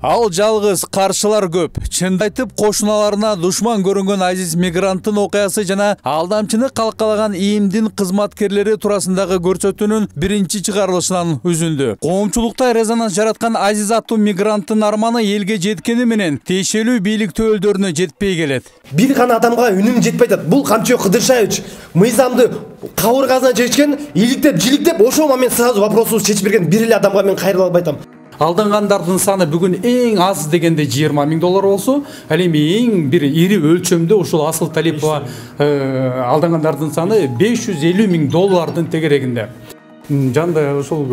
Ал жалгыз каршылар көп. Чынды айтып, кошуналарына душман көрүнгөн азиз мигранттын окуясы жана алдамчыны калкалаган ИИМдин кызматкерлери туурасындагы көрсөтүүнүн биринчи чыгарылышынан үзүндү. Коомчулукта резонанс жараткан азиз аттуу мигранттын арманы элге жеткени менен тиешелүү бийлик төөлдөрүнө жетпей келет. Бир гана адамга үнүм жетпей атат. Бул Камчыбек Кыдыршаевич мыйзамды кабыргасына чечкен, иликтеп, жиликтеп, ошол момент сразу вопросубузду чечип берген бир эле адамга мен кайрыла албай атам. Алдангандардын саны бүгүн эң аз дегенде 20 000 доллар болсо, ал эми эң бир ири өлчөмдө ушул Асыл Талипова алдангандардын саны 550 000 доллардын тегерегинде. Жанда ошол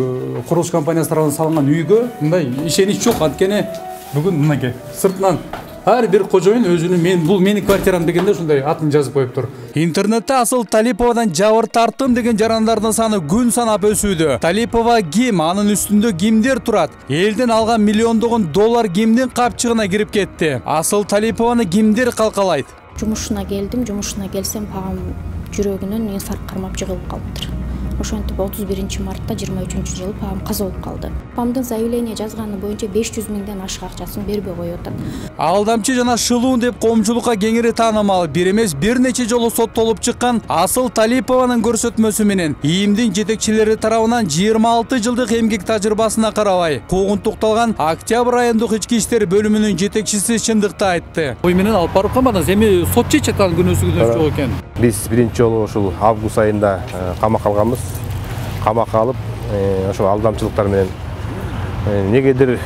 курулуш компаниясы тарабынан салынган үйгө мындай ишенич жок, анткени бүгүн мынакей сыртынан ар бир кожоюн өзүнүн бул менин квартирам дегенде ушундай атын жазып коюптур. Интернетте Асыл Талиповадан жабыр тарттым деген жарандардын саны күн санап өсүүдө. Талипова ким, анын үстүндө кимдер турат? Элден алган миллиондогон доллар кимдин капчыгына кирип кетти? Асыл Талипованы кимдер калкалайт? Жумушуна келдим, жумушуна келсем пагам жүрөгүнөн инфаркт кармап жыгылып калыптыр. Ошентип 31 мартта 23-жылы папам каза болуп калды. Папамдын заявление жазганы боюнча 500 000ден ашык акчасын бербей коюп атат. Алдамчы жана шылуун деп коомчулукка кеңири таанымал, бир эмес бир нече жолу соттолуп чыккан Асыл Талипованын көрсөтмөсү менен ИИМдин жетекчилери тарабынан 26 жылдык эмгек тажрыйбасына карабай куугунтукталган Октябрь айындык ички иштер бөлүмүнүн жетекчиси чындыкты айтты. Ой менен алып барып камадыңыз, эми сот чечет ал күнөөсү жок экен. Биз биринчи жолу ушул август айында камакка алганбыз. Камакка алып, ошол алдамчылыктар менен негедир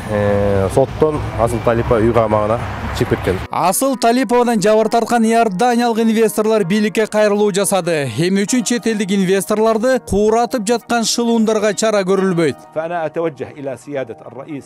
соттон Асыл Талипова үй камагына чыгып кеткен. Асыл Талиповадан жабыр тарткан иорданиялык инвесторлор бийликке кайрылуу жасады. Эми үчүн чет элдик инвесторлорду кууратып жаткан шылуундарга чара көрүлбөйт. فأنا أتوجه إلى سيادة الرئيس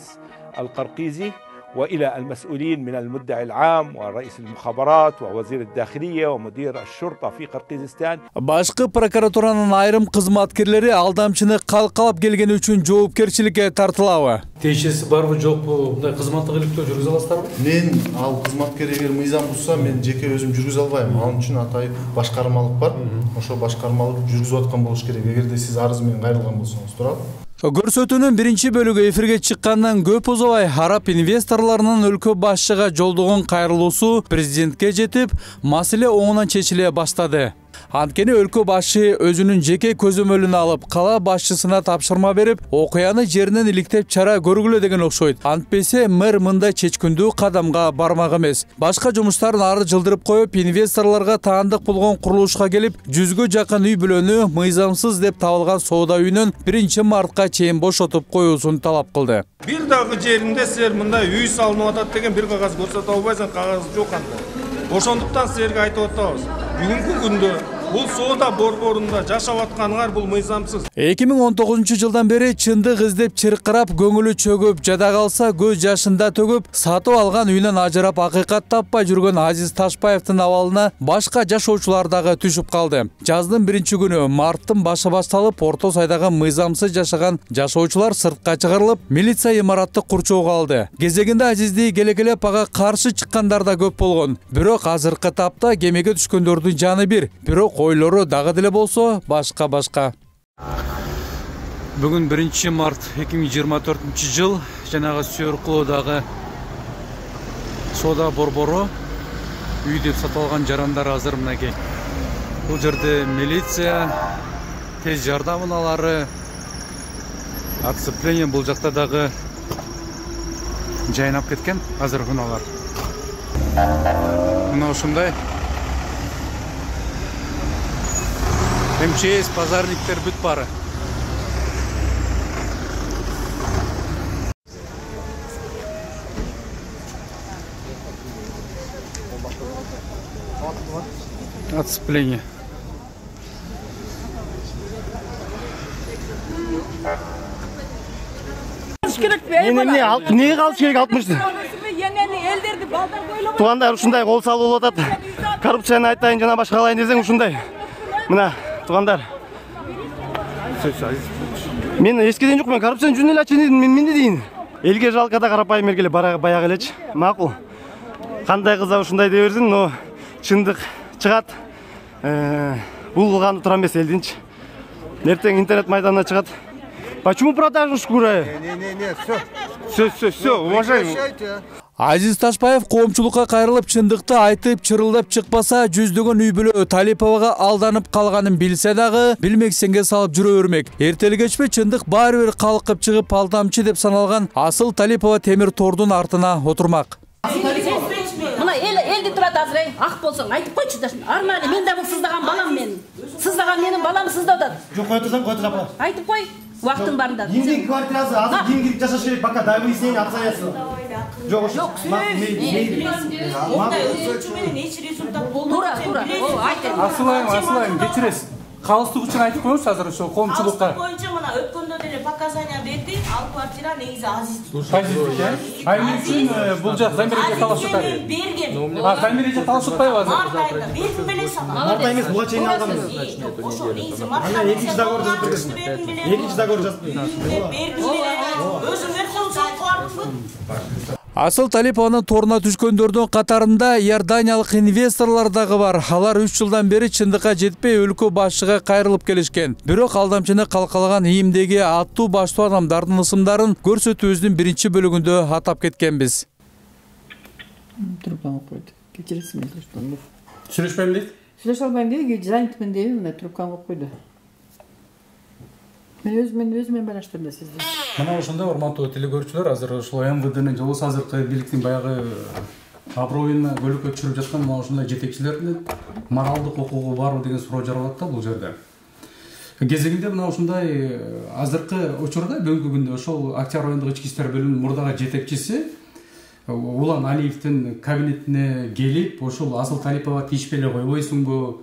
القرقيزي وإلى المسؤولين من المدعي العام ورئيس المخابرات ووزير الداخلية ومدير الشرطة في قرقيزستان. Башкы прокуратуранын айрым кызматкерлери алдамчыны калкалап келгени үчүн жоопкерчиликке тартылабы? Тиешеси барбы жокпу, мындай кызматтык иликтөө жүргүзө аласыздарбы? Мен ал кызматкер эгер мыйзам бузса, мен жеке өзүм жүргүзө албайм. Ал үчүн атайын башкармалык бар. Ошо башкармалык жүргүзүп аткан болуш керек. Эгерде сиз арыз менен кайрылган болсоңуз, туурабы? Көрсөтүүнүн биринчи бөлүгү эфирге чыккандан көп узабай араб инвесторлорунун өлкө башчыга жолдогон кайрылуусу президентке жетип, маселе оңунан чечиле баштады. Анткени өлкө башчы өзүнүн жеке көзөмөлүн алып, кала башчысына тапшырма берип, окуяны жеринен иликтеп чара көргүлө деген окшойт. Антпесе мэр мындай чечкиндүү кадамга бармак эмес. Башка жумуштарын ары жылдырып коюп, инвесторлорго таандык болгон курулушка келип, 100гө жакын үй бүлөнү мыйзамсыз деп табылган соода үйүнөн 1-мартка чейин бошотуп коюусун талап кылды. Бир дагы жеринде силер мындай үй салынып атат деген бир кагаз көрсөтө албайсың, кагаз жок анда. Ошондуктан силерге айтып атабыз. Бүгүнкү күндө бул соода борборунда жашап атканыңар бул мыйзамсыз. 2019-жылдан бери чындык издеп чыркырап, көңүлү чөгүп, жада калса көз жашында төгүп, сатып алган үйүнөн ажырап акыйкат таппай жүргөн Азиз Ташпаевдин абалына башка жашоочулар дагы түшүп калды. Жаздын 1-күнү марттын башы башталып, Орто Сайдагы мыйзамсыз жашаган жашоочулар сыртка чыгарылып, милиция имаратты курчоого алды. Кезегинде Азизди келекелеп ага каршы чыккандар да көп болгон. Бирок азыркы тапта кемеге түшкөндөрдүн жаны бир, бирок ойлору дагы деле болсо башка. Бүгүн 1 март 2024-жыл, жанагы Сүйөркулуудагы соода борбору үй деп сатып алган жарандар азыр мынакей. Бул жерде милиция, тез жардам унаалары, отцепление, бул жакта дагы жайнап кеткен азыр унаалар. Мына ушундай МЧС, пазарниктер бүт бары. Отцепление. Неге калыш керек 60-ты? Туугандар ушундай кол салып болуп атат. Коррупцияны айтайын жана башка кылайын десең ушундай. Мына туугандар. Мен эскиден жокмун, коррупцияны жүзүнө эле ачайын, мен эмне дейин? Элге жалко да карапайым эле баягы элечи. Макул. Кандай кыза ушундай дей берсин, но чындык чыгат. Бул кылганы туура эмес элдинчи. Эртең интернет майданына чыгат. Почему продажу шкуры? Не, все. Все, уважаемый. Азиз Ташбаев коомчулукка кайрылып чындыкты айтып чырылдап чыкпаса жүздөгөн үй бүлө Талиповага алданып калганын билсе дагы билмексенге салып жүрө бермек. Эртели кечпи чындык баары бир калкып чыгып алдамчы деп саналган Асыл Талипова темир тордун артына отурмак. Мына элди турат азыр ак болсоң айтып койчу да. Арманы мен да бул сыздаган балам мен. Сыздаган менин балам сызда атат. Жок койтсаң койт апа. Айтып кой. Убактың барында. Кимдин квартирасы азыр ким кирип жашаш керек пока до выяснения обстоятельств. Жок. Асылайым, кечиресиз. Калыстык үчүн айтып коюңуз азыр ошо коомчулукка. Боюнча мына өткөндө деле показания берди. Ал квартира негизи Азиз. Айым үчүн бул жак замиреге талашып атат. Берген. Замиреге талашып атпайбы азыр? Март айында бердим беле сага. Март эмес, буга чейин алганбыз. Ошо негизи март Ана экинчи договор жазып бергенсиң. Экинчи договор жазып бердим беле. Өзүң эртең сатып Асыл Талипованын торуна түшкөндөрдүн катарында иорданиялык инвесторлор дагы бар. Алар 3 жылдан бери чындыкка жетпей өлкө башчыга кайрылып келишкен. Бирок алдамчыны калкалаган ийимдеги аттуу баштуу адамдардын ысымдарын көрсөтүүбүздүн биринчи бөлүгүндө атап кеткенбиз. Трубканы койду. Кечиресиң, Сүйлөшпөйм дейт? Сүйлөшө албайм дейби, занятмын дейби, мына трубканы коюп койду. Мен өзүмө байланыштырдым сизди. Мына ошондой урматтуу телекөрүүчүлөр, азыр ушул МВДнын же болбосо азыркы бийликтин баягы аброюна көлөккө түшүрүп жаткан мына ушундай жетекчилердин моралдык укугу барбы деген суроо жаралат да бул жерде. Кезегинде мына ушундай азыркы учурда бүгүнкү күндө ошол Октябрь райондук ички иштер бөлүмүнүн мурдагы жетекчиси Улан Алиевдин кабинетине келип, ошол Асыл Талипова тийишпей эле койбойсуңбу?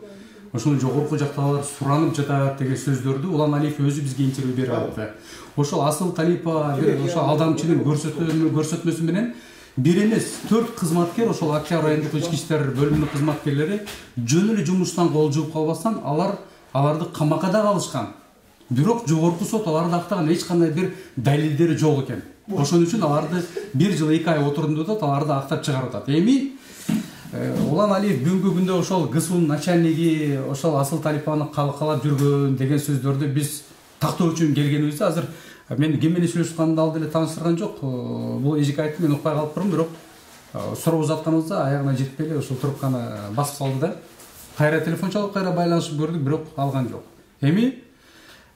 Ошону жогорку жактагылар суранып жатат деген сөздөрдү Улан Алиев өзү бизге интервью берип атты. Ошол Асыл Талипова бир ошол алдамчылык көрсөтмөсү менен бир эмес 4 кызматкер ошол Октябрь райондук ички иштер бөлүмүнүн кызматкерлери жөн эле жумуштан кол жууп калбастан аларды камакка да алышкан. Бирок жогорку сот аларды актаган эч кандай бир далилдери жок экен. Ошон үчүн аларды 1 жыл 2 ай отурумду да аларды актап чыгарып атат. Эми Улан Алиев бүгүнкү күндө ошол ГСУнун начальниги ошол Асыл Талипованы калкалап жүргөн деген сөздөрдү биз тактоо үчүн келгенибизде азыр мен ким менен сүйлөшүп атканымды ал деле тааныштырган жок. Бул эжеке айтты, мен укпай калып турмун, бирок суроо узатканыбызда аягына жетпей эле ошол трубканы басып салды да. Кайра телефон чалып, кайра байланышып көрдүк, бирок алган жок. Эми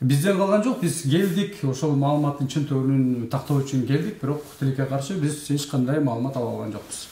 бизден калган жок, биз келдик, ошол маалыматтын чын түбүн тактоо үчүн келдик, бирок тилекке каршы биз эч кандай маалымат ала алган жокпуз.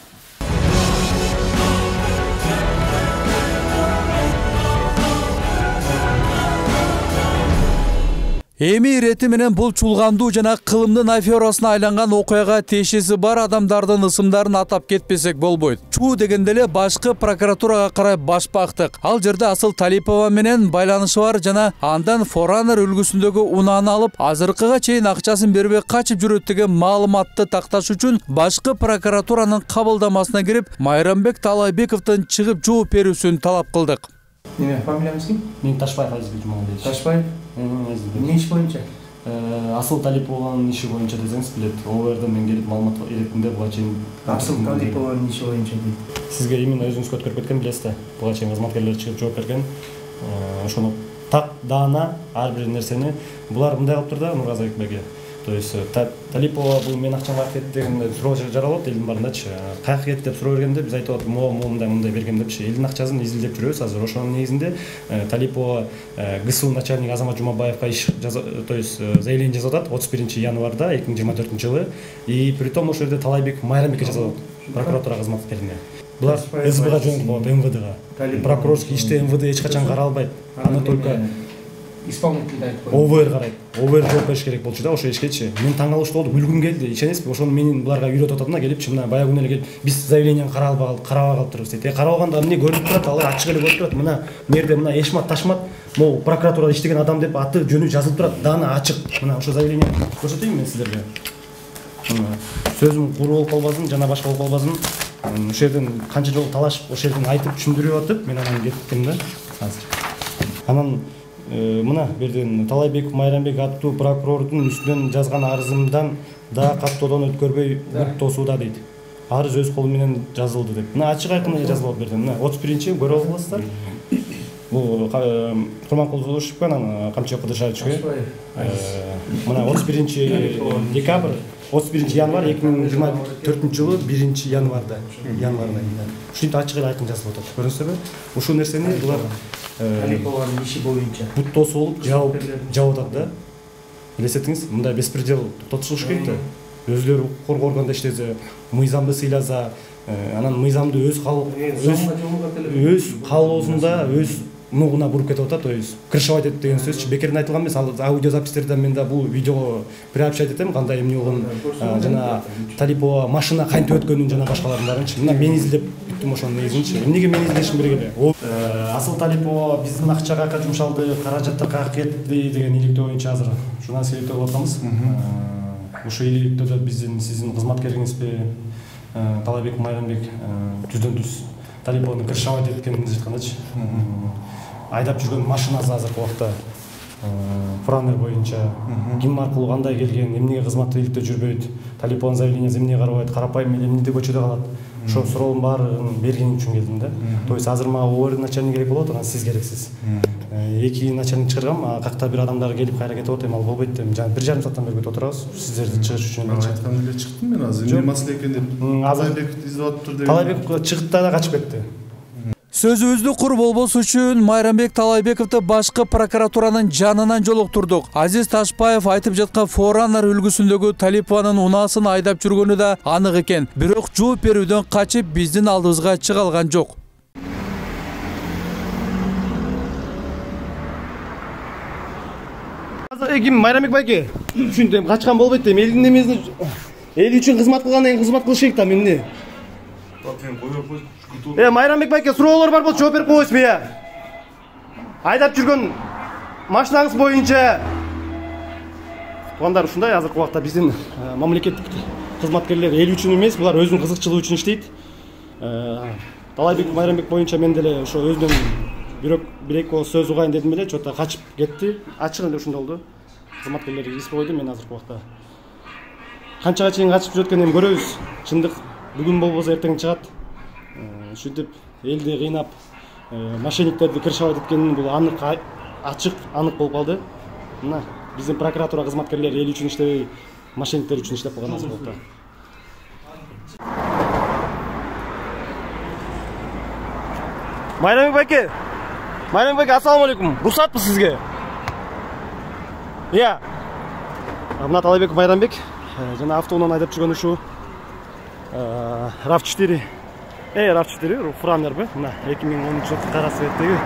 Эми ирети менен бул чулгандуу жана кылымдын аферасына айланган окуяга тиешеси бар адамдардын ысымдарын атап кетпесек болбойт. Чуу дегенде эле башкы прокуратурага карай баш бактык. Ал жерде Асыл Талипова менен байланышы бар жана андан Форанер үлгүсүндөгү унааны алып, азыркыга чейин акчасын бербей качып жүрөт деген маалыматты такташ үчүн башкы прокуратуранын кабылдамасына кирип, Майрамбек Талайбековдун чыгып жооп берүүсүн талап кылдык. Неме, фамилияңыз ким? Мен Ташбаев Азизбек Жумагулбекович. Ташбаев? Не иш боюнча? Асыл Талипованын иши боюнча десеңиз билет. ОВРден мен келип маалымат иретинде буга чейин Асыл Талипованын иши боюнча дейт. Сизге именно өзүңүз көтөрүп кеткен билесиз да. Буга чейин кызматкерлер чыгып жооп берген. Ошону так даана ар бир нерсени булар мындай кылып турду да, Нургазы Бекбеке. То есть Талипова бул мен акчам бар деген суроо жаралат элдин баарындачы. Каяка кетти деп суроо бергенде биз айтып атып, мындай бергем депчи. Элдин акчасын изилдеп жүрөбүз азыр. Ошонун негизинде Талипова ГСУ начальник Азамат Жумабаевга иш то есть заявление жазып атат 31 январда 2024 жылы. И притом ошол жерде Талайбек Майрамбекке жазып атат прокуратура кызматкерине. Булар СБга жөнөтүп коет, МВДга. Прокурорский ишти МВД эч качан каралбайт. Аны только исполнитель айтып ОВР карайт. ОВР жооп бериш керек болчу да ошо ишкечи. Мен таң калыштуу болдум, үлгүм келди. Ишенесизби? Ошону менин буларга үйрөтүп атам да, келипчи мына баягы күнү эле келип, биз заявлениени карабай калып турубуз дейт. Карабаганда эмне көрүнүп турат, алар ачык эле көрүнүп турат. Мына мерде мына Эшмат Ташмат, могу прокуратурада иштеген адам деп аты жөнү жазылып турат. Даны ачык. Мына ошо заявление көрсөтөйүнбү мен силерге. Сөзүм куру болуп калбасын, жана башка болуп калбасын. Ошол жерден канча жолу талашып, ошол жерден айтып түшүндүрүп атып, мен анан кеттим да. Анан мына берден Талайбек Майрамбек аттуу прокурордун үстүнөн жазган арызымдан да каттоодон өткөрбөй бут тосууда дейт. Арыз өз колу менен жазылды деп. Мына ачык айкын эле жазылып берден. Мына 31-чи көрүп аласыздар. бул Курманкул Зулушев менен Камчы Кудышевичке мына 31 декабрь 31 январь 2024 жылы 1 январда ушинтип ачык эле айкын жазылып атат. Көрүңүзбү? Ушул нерсени булар талиповдун иши боюнча буттосу болуп жабып атат да. Элестетиңиз, мындай беспредел токтотушуш керек да. Өзлөрү коргоо органда иштесе, мыйзамды сыйласа, анан мыйзамды өз каалоосунда өз нугуна буруп кетип атат. То есть крышевать этет деген сөз бекерден айтылган эмес. Ал аудиозапистерден мен да бул видеого приобщать этем, кандай эмне болгон, жана Талипова машина кантип өткөнүн жана башкаларын баарынчы. Мына мен изилдеп бүттүм ошонун негизинчи. Эмнеге мен изилешим керек эле? Асыл Талипова биздин акчага кача жумшалды, каражаттар каяка кетти деген иликтөө боюнча азыр журналист иликтөө атабыз. Ушул иликтөөдө биздин сиздин кызматкериңизби Талайбек Майрамбек жүздөн-жүз Талиповну крышевать эткенин айткандачы. Айдап жүргөн машинасы азыркы убакта Франер боюнча ким аркылуу кандай келген, эмнеге кызматты иликтөө жүрбөйт, Талиповдун заявлениясы эмнеге карабайт, карапайым эле эмнеде көчөдө калат. Ошо суроонун баарын бергени үчүн келдим да. То есть азыр мага ОР начальник керек болот, анан сиз керексиз. Эки начальник чыгаргам, какта бир адамдар келип кайра кетип атат, ал болбойт дейм. Жана 1,5 сааттан бери күтүп отурабыз. Сиздерди чыгыш үчүн. Айткан эле чыктым мен азыр. Эмне маселе экен деп. Талайбек издеп атыптыр деген. Талайбек чыгытта да качып кетти. Сөзүбүздү кур болбосу үчүн Майрамбек Талайбековду башкы прокуратуранын жанынан жолуктурдук. Азиз Ташпаев айтып жаткан Форанер үлгүсүндөгү Талипованын унаасын айдап жүргөнү да анык экен. Бирок жооп берүүдөн качып биздин алдыбызга чыга алган жок. Ким Майрамбек байке? Ушинтип качкан болбойт дейм. Элдин эмесин эл үчүн кызмат кылгандан кийин кызмат кылыш керек да эмне? Майрамбек байке, суроолор бар болсо жооп берип койсуңузбу я? Айдап жүргөн машинаңыз боюнча туугандар ушундай азыркы убакта биздин мамлекеттик кызматкерлер эл үчүн эмес, булар өзүнүн кызыкчылыгы үчүн иштейт. Талайбек Майрамбек боюнча мен деле ошо өзүнүн бирок сөз угайын дедим эле, чота качып кетти. Ачык эле ушундай болду. Кызматкерлерге испей койдум мен азыркы убакта. Канчага чейин качып жүрөт экенин көрөбүз. Чындык бүгүн болбосо эртең чыгат. Ушинтип элди кыйнап, мошенниктерди крышевать эткенин бул анык, ачык, анык болуп калды. Мына биздин прокуратура кызматкерлери эл үчүн иштебей, мошенниктер үчүн иштеп калган азыр болду. Майрамбек байке, ассаламу алейкум. Рухсатпы сизге? Иә. Мына Талайбек Майрамбек жана автоунан айдап жүргөн ушу RAV4 RAV4 Франер бе? Мына 2013 жылы кара светтеги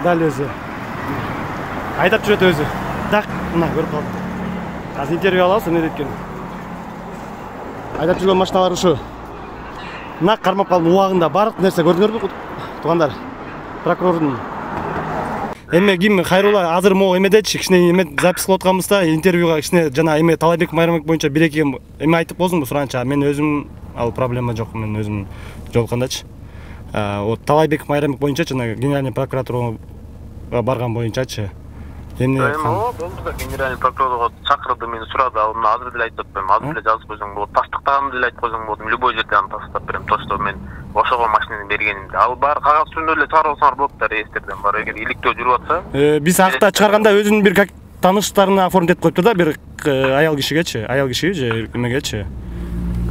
дал өзү. Айдап жүрөт өзү. Так, мына көрүп калдым. Азыр интервью алабыз, эмне дейт экен? Айдап жүргөн машиналар ушу. Мына кармап калдым убагында бардык нерсе көрдүңөрбү, туугандар? Прокурордун эме ким Хайрулла азыр могу эмедечи кичине эме запись кылып атканбызда интервьюга кичине жана эме Талайбек Майрамбек боюнча 1-2 эме айтып болсуңбу суранча. Мен өзүм ал проблема жок, мен өзүм жолуккандачы. Вот Талайбек Майрамбек боюнча жана генеральный прокуратурага барган боюнчачы. Эмне болду да генеральный прокурорго чакырды, мени сурады. Ал мына азыр деле айтып атпаймынбы, азыр деле жазып койсоң болот. Тастыктаганымды деле айтып койсоң болот. Любой жерде аны тастап берем. То, что мен ошого машинаны бергенимди. Ал баары кагаз түрүндө эле чыгарып алсаңар болот да, реестрден бар. Эгер иликтөө жүрүп атса, биз акта чыгарганда өзүнүн бир тааныштарына оформить этип коюптур да, бир аял кишиги же эмегечи.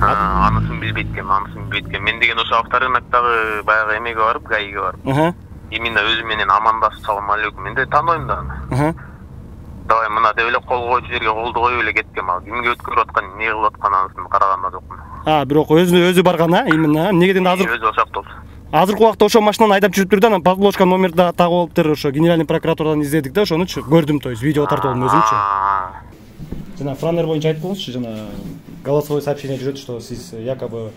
Анысын билбейт экен, Мен деген ошо авторынактагы баягы эмеге барып, ГАИге барып. Именно өзү менен амандашып, салам алейкум. Мен де таанойм да аны. Давай мына деп эле кол койчу жерге колду коюп эле кеткем. Ал кимге өткөрүп аткан, эмне кылып аткан анысын караганда жокмун. Бирок өзү барган, именно. Эмнегеден азыр өзү ошакта болду. Азыркы убакта ошо машинаны айдап жүрүптүр да, анан подложка номерди тагып алыптыр. Ошо генеральный прокуратурадан издедик да, ошонучу көрдүм, то есть видео тартып алдым өзүмчү. Жана Франер боюнча айтып коңузчу, жана голосовое сообщение жүрөт, что сиз якобы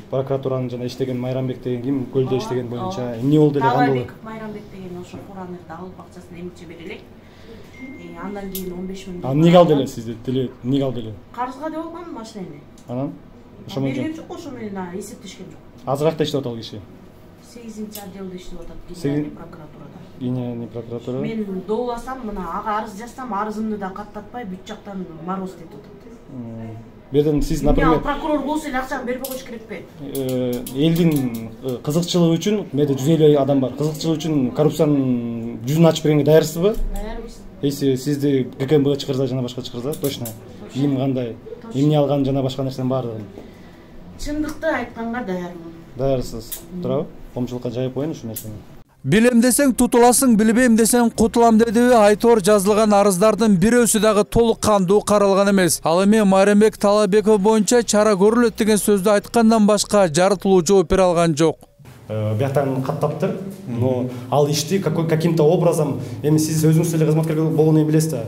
прокуратуранын жана иштеген Майрамбек деген ким көлдө иштеген боюнча эмне болду эле кандай Талайбек Майрамбек деген ошо Франерди алып акчасын эмче бере элек. Андан кийин 15 миң. Эмнеге алды эле сизди? Эмнеге алды эле? Карызга деп алган машинени. Анан ошо менен жок, ошо менен эсептешкен жок. Азыр кайда иштеп атат ал киши? 8-отделде иштеп атат, генеральный прокуратурада. Генеральный прокуратура. Мен дооласам, мына ага арыз жазсам, арызымды да каттатпай бүт жактан мороз деп атат. Берден сиз, Ал например, прокурор болсо эле акчаны бербей коюш керекпи? элдин кызыкчылыгы үчүн менде 150 адам бар. Кызыкчылыгы үчүн коррупциянын жүзүн ачып бергенге даярсызбы? Даярбыз. Если сизди ГКМБ чакырса жана башка чакырса, точно. Кийим кандай, эмне алган жана башка нерсенин баардыгын. Чындыкты айтканга даярмын. Даярсыз. Туурабы? Коомчулукка жайып коюн ушул нерсени. Билем десең тутуласың, билбейм десең кутулам дедиби айтор жазылган арыздардын бирөөсү дагы толук кандуу каралган эмес. Ал эми Майрамбек Талабеков боюнча чара көрүлөт деген сөздү айткандан башка жарытылуу жооп бере алган жок. Бияктан каттаптыр, но ал ишти каким-то образом, эми сиз өзүңүз эле кызматкер болгону билесиз да.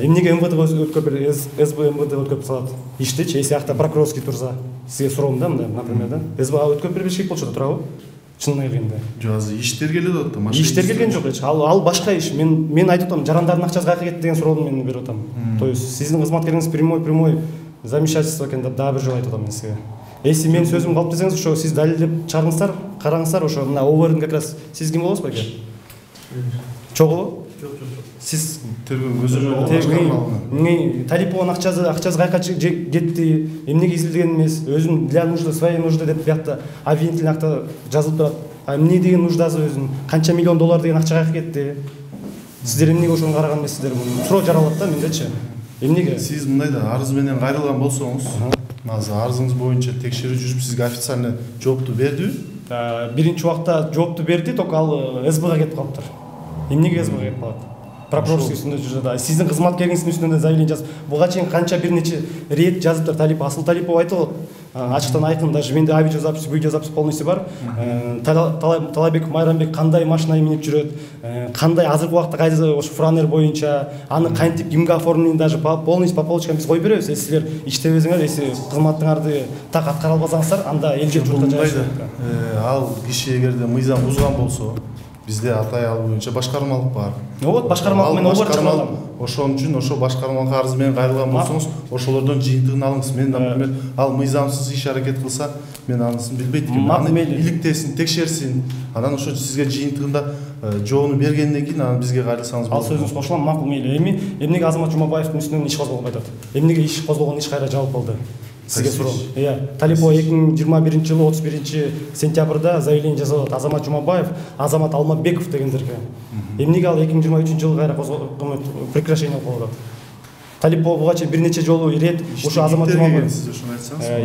Эмнеге МВД өткөп берет, СБ МВД өткөп салат. Иштичи, если акта прокурорский турса, сизге суроом да, мындай, например, да. СБ өткөп бербеш керек болчу да, туурабы? Чынына келгенде. Жок, иштер келет атты. Иштер келген жок эч. Ал башка иш. Мен айтып атам, жарандардын акчасы каяка кетти деген суроону мен берип атам. То есть сиздин кызматкериңиз прямой замешательство экен деп дагы бир жолу айтып атам мен сизге. Если мен сөзүм калп десеңиз, ошо сиз далилдеп чыгарыңыздар, караңыздар, ошо мына обердин как раз сиз ким болосуз беке? Чогуу? Жок. Сиз тергөө көзөмөлдөө Талипованын акчасы каяка кетти, эмнеге изилдеген эмес, өзүнүн для нужды, своей нужды деп биякта обвинительный акта жазылып турат. А эмне деген нуждасы өзүнүн, канча миллион доллар деген акча каяка кетти? Сиздер эмнеге ошону караган эмессиздер? Суроо жаралат да мендечи. Эмнеге? Сиз мындай да арыз менен кайрылган болсоңуз, азыр арызыңыз боюнча текшерүү жүрүп сизге официально жоопту бердиби? Биринчи убакта жоопту берди, только ал СБга кетип калыптыр. Эмнеге СБга кетип калат? Прокурорский үстүндө жүрүп да. Сиздин кызматкериңиздин үстүндө заявление жазып, буга чейин канча бир нече рет жазыптыр Талипов. Асыл Талипов айтып, ачыктан айкын, даже менде видеозапись полностью бар. Талабек Майрамбек кандай машина минип жүрөт, кандай азыркы убакта кайсы ошо франер боюнча, аны кантип кимге оформлен, даже полностью по полочкам биз коюп беребиз. Если силер иштебесеңер, если кызматыңарды так аткара албасаңыздар, анда элге журтта жайып. Ал киши эгерде мыйзам бузган болсо, бизде атай ал боюнча башкармалык бар. Вот башкармалык менен обер чыгаралам. Ошон үчүн ошо башкармалык арыз менен кайрылган болсоңуз, ошолордон жыйынтыгын алыңыз. Мен, например, ал мыйзамсыз иш аракет кылса, мен анысын билбейт экенмин. Аны иликтесин, текшерсин. Анан ошо сизге жыйынтыгында жоону бергенден кийин аны бизге кайрылсаңыз болот. Ал сөзүңүз кошулам, макул мейли. Эмнеге Азамат Жумабаевдин үстүнөн иш козголбой атат? Эмнеге иш козголгон иш кайра жабылып калды? Сизге суроо. Талипова 2021 жылы 31 сентябрда заявление жазып атат. Азамат Жумабаев, Азамат Алматбеков дегендерге. Эмнеге ал 2023 жылы кайра прекращение кылып атат? Талипова буга чейин бир нече жолу рет ошо Азамат Жумабаев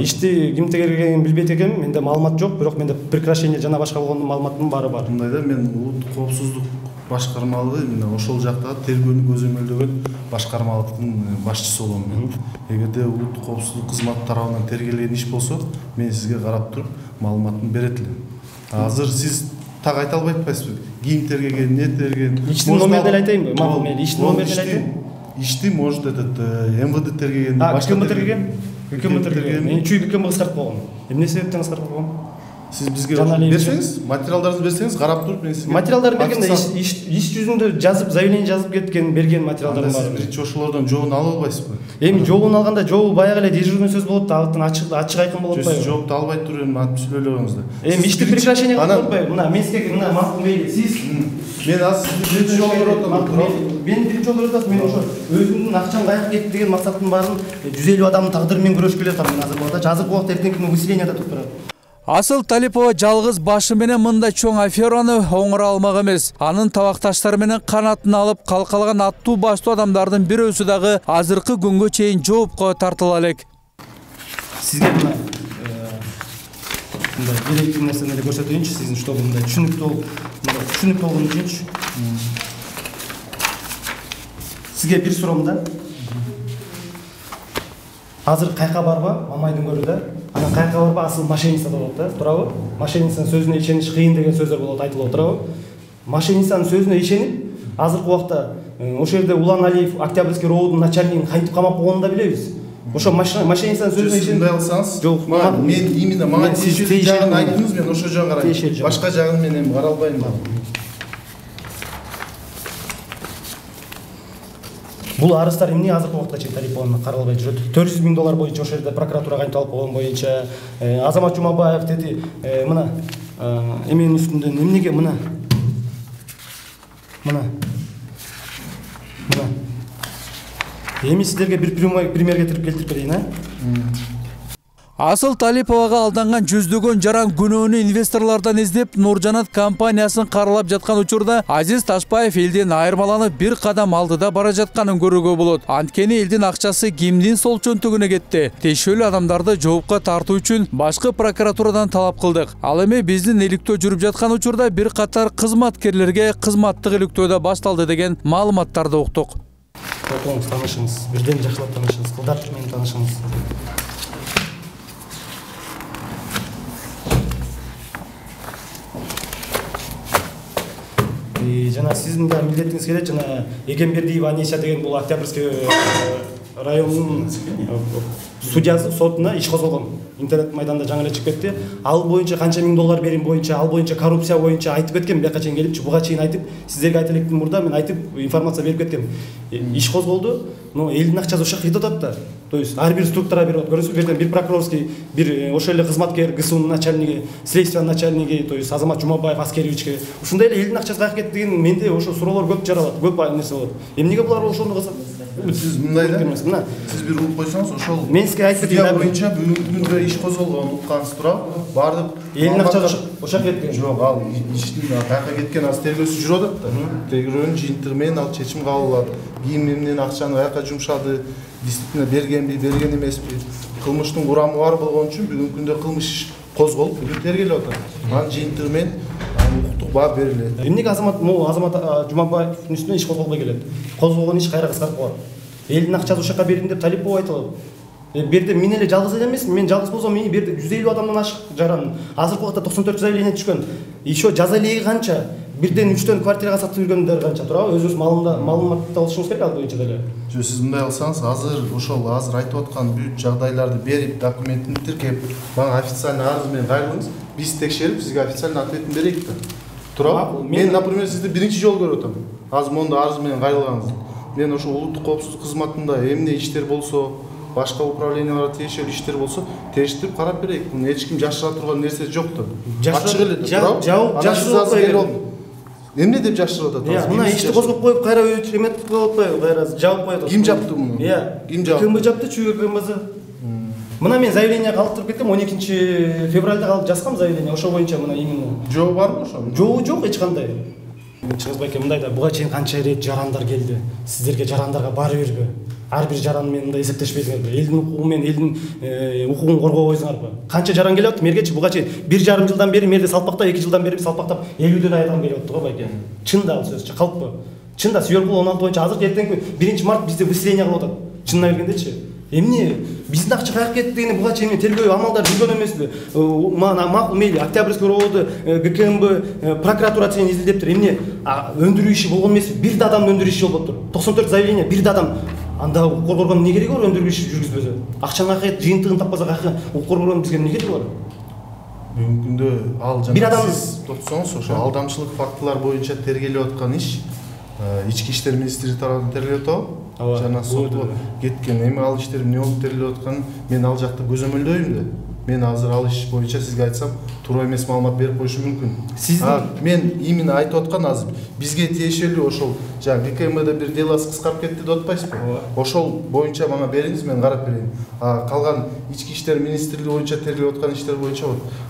ишти ким тегергенин билбейт экенмин. Менде маалымат жок, бирок менде прекращение жана башка болгондун маалыматынын баары бар. Мындай да, мен улуттук коопсуздук башкармалыгы мына ошол жактагы тергөөнү көзөмөлдөгөн башкармалыктын башчысы болом мен. Эгерде улуттук коопсуздук кызматы тарабынан тергелген иш болсо, мен сизге карап туруп маалыматын берет элем. Азыр сиз так айта албай атпайсызбы? Ким тергеген, эмне тергеген? Иштин номерин айтайынбы? Макул мейли, иштин номерин айтайын. Ишти может этот МВД тергеген, башка тергеген. ГКМ тергеген. Мен чүй ГКМ кыскартып койгон. Эмне себептен кыскартып койгон? Сиз бизге берсеңиз, материалдарыңызды берсеңиз, карап туруп мен сизге. Материалдарды бергенде иш жүзүндө жазып, заявление жазып кеткен, берген материалдарым бар. Сиз биринчи ошолордон жообун ала албайсызбы? Эми жообун алганда, жообу баягы эле дежурный сөз болот да, алтын ачык айкын болот атпайбы? Сиз жообду албай туруп эми антип сүйлөп атыңыздар. Эми ишти прекращение кылып атпайбы? Мына мен сизге мына макул мейли, сиз мен азыр сизди биринчи жолу көрүп атам. Мен биринчи жолу көрүп атам. Мен ошо өзүмдүн акчам каяка кетти деген максаттын баарын 150 адамдын тагдыры менен күрөшкө эле атам. Мен азыр убакта азыркы убакта эртеңки выселенияда туруп турат. Асыл Талипова жалгыз башы менен мындай чоң афераны оңура алмак эмес. Анын табакташтары менен канатын алып калкалган аттуу баштуу адамдардын бирөөсү дагы азыркы күнгө чейин жоопко тартыла элек. Сизге мындай керектүү нерсени эле көрсөтөйүнчү, сиздин чтобы мындай түшүнүктүү болгон үчүнчү. Сизге бир суроом да. Азыр кайка барба, Мамайдын көрүдө. Анан кайка барба, асыл мошенница болот да, туурабы? Мошенницанын сөзүнө ишениш кыйын деген сөздөр болот, айтылып турабы? Мошенницанын сөзүнө ишенип, азыркы убакта ошол жерде Улан Алиев, Октябрьский роодун начальнигин кантип камап койгонун да билебиз. Ошо мошенницанын сөзүнө ишенип алсаңыз, жок, мен именно мага тиешелүү жагын айттыңыз, мен ошол жагын карайм. Башка жагын мен эми кара албайм да. Бул арыздар эмне азыркы убакта чейин Талипованын каралбай жүрөт? 400 000 доллар боюнча ошол жерде прокуратура кантип алып койгон боюнча, Азамат Жумабаев деди, мына эменин үстүндөн эмнеге мына Эми сиздерге бир пример келтирип берейин, а? Асыл Талиповага алданган жүздөгөн жаран күнөөнү инвесторлордон издеп Нуржанат компаниясын каралап жаткан учурда Азиз Ташбаев элден айырмаланып бир кадам алдыда бара жатканын көрүүгө болот. Анткени элдин акчасы кимдин сол чөнтөгүнө кетти? Тиешелүү адамдарды жоопко тартуу үчүн башкы прокуратурадан талап кылдык. Ал эми биздин иликтөө жүрүп жаткан учурда бир катар кызматкерлерге кызматтык иликтөө да башталды деген маалыматтарды уктук. Отуңуз, таанышыңыз, бирден жакшылап таанышыңыз, кылдап менен таанышыңыз. Жана сиздин да милдетиңиз келет, жана Эгембердиева Анеся деген бул Октябрьский районунун судьясы сотуна иш козголгон. Интернет майданда жаңы эле чыгып кетти. Ал боюнча канча миң доллар берим боюнча, ал боюнча коррупция боюнча айтып кеткен, бияка чейин келипчи, буга чейин айтып, сиздерге айта электин мурда мен айтып информация берип кеткем. Иш козголду, но элдин акчасы ошо жакка кетип атат да. То есть ар бир структура берип атат. Көрөсүңүз, бир прокурорский, бир ошол эле кызматкер, ГСУнун начальниги, следствиянын начальниги, то есть Азамат Жумабаев аскеревичке. Ушундай эле элдин акчасы каяка кетти деген менде ошо суроолор көп жаралат, көп нерсе болот. Эмнеге булар ошону кылса? Сиз мындай да, сиз бир угуп койсоңуз, ошол мен сизге айтып кетейин боюнча бүгүнкү күндө иш козголгон, уккансыз туурабы? Баардык элдин акчасы ошо кеткен. Жок, ал иштин каяка кеткен аз тергөөсү жүрүп атат да. Тергөөнүн жыйынтыгы менен ал чечим кабыл алат. Кийиминен акчаны каяка жумшады, действительно бергенби, берген эмеспи? Кылмыштын курамы бар болгон үчүн бүгүнкү күндө кылмыш иш козголуп, бүгүн тергелип атат. Анын жыйынтыгы менен укуктук баа берилет. Эмнеге Азамат Жумабаевдин үстүнөн иш козголбой келет? Козголгон иш кайра кыскартып коет. Элдин акчасы ошол жака бердим деп Талипова айтылат. Берде мен эле жалгыз эле эмесмин. Мен жалгыз болсом мени берде 150 адамдан ашык жаран. Азыркы убакта 94 заявление түшкөн. Еще жаза элеги канча? Бирден 3төн квартирага сатып жүргөндөр канча туурабы? Өзүңүз маалыматты алышыңыз керек ал боюнча деле. Жок, сиз мындай кылсаңыз, азыр айтып аткан бүт жагдайларды берип, документин тиркеп, мага официальный арыз менен кайрылыңыз. Биз текшерип, сизге официальный ответин берейик да. Туурабы? Мен, например, сизди биринчи жолу көрүп атам. Азыр монда арыз менен кайрылганыңыз. Мен ошо улуттук коопсуздук кызматында эмне иштер болсо, башка управленияларга тиешелүү иштер болсо, териштирип карап берейик. Муну эч ким жашыра турган нерсе жок да. Ачык эле да, туурабы? Жашырып эмне деп жашырып атат? Мына ишти козгоп коюп, кайра эметип коюп атпайбы, кайра жаап коет. Ким жапты муну? Ким жапты? КМБ жапты, чүгү КМБ. Мына мен заявление калтырып кеттим, 12 февралда калып жазгам заявление, ошо боюнча мына именно. Жообу барбы ошо? Жообу жок эч кандай. Чыгыз байке, мындай да буга чейин канча рет жарандар келди. Сиздерге жарандарга бара берби. Ар бир жаран менен мындай эсептешпейсиңерби? Элдин укугу менен элдин укугун коргобойсуңарбы? Канча жаран келип атты мергечи буга чейин 1,5 жылдан бери мерде салпактап, 2 жылдан бери салпактап 50ден айран келип атты го байке. Чын да ал сөз, калппы? Чын да Сүйөркул 16 боюнча азыр эртеңки 1 март бизде выселение кылып атат. Чынына келгендечи. Эмне биздин акча каяка кетти дегени буга чейин тергөө амалдар жүргөн эмеспи? Макул мейли Октябрьский району ГКМБ прокуратура чейин изилдептир. Эмне өндүрүү иши болгон эмеспи? Бир да адам өндүрүү иши болуптур. 94 заявление, бир да адам. Анда укук коргоонун эмне кереги бар өндүрүү иши жүргүзбөсө? Акчаны каяка жыйынтыгын таппаса каяка укук коргоонун бизге эмне кереги бар? Бүгүнкү күндө ал жана сиз токтосоңуз, ошо алдамчылык фактылар боюнча тергелип аткан иш Ички иштер министри тарабынан тергелип атабы? Жана сотко кеткен. Эми ал иштер эмне болуп тергелип атканын мен ал жакта көзөмөлдөйм да. Мен азыр ал иш боюнча сизге айтсам, туура эмес маалымат берип коюшум мүмкүн. Мен именно айтып аткан азыр бизге тиешелүү ошол жана ГКМБде бир делосы кыскарып кетти деп атпайсызбы? Ошол боюнча мага бериңиз, мен карап берейин. Калган ички иштер министрлиги боюнча тергелип аткан иштер боюнча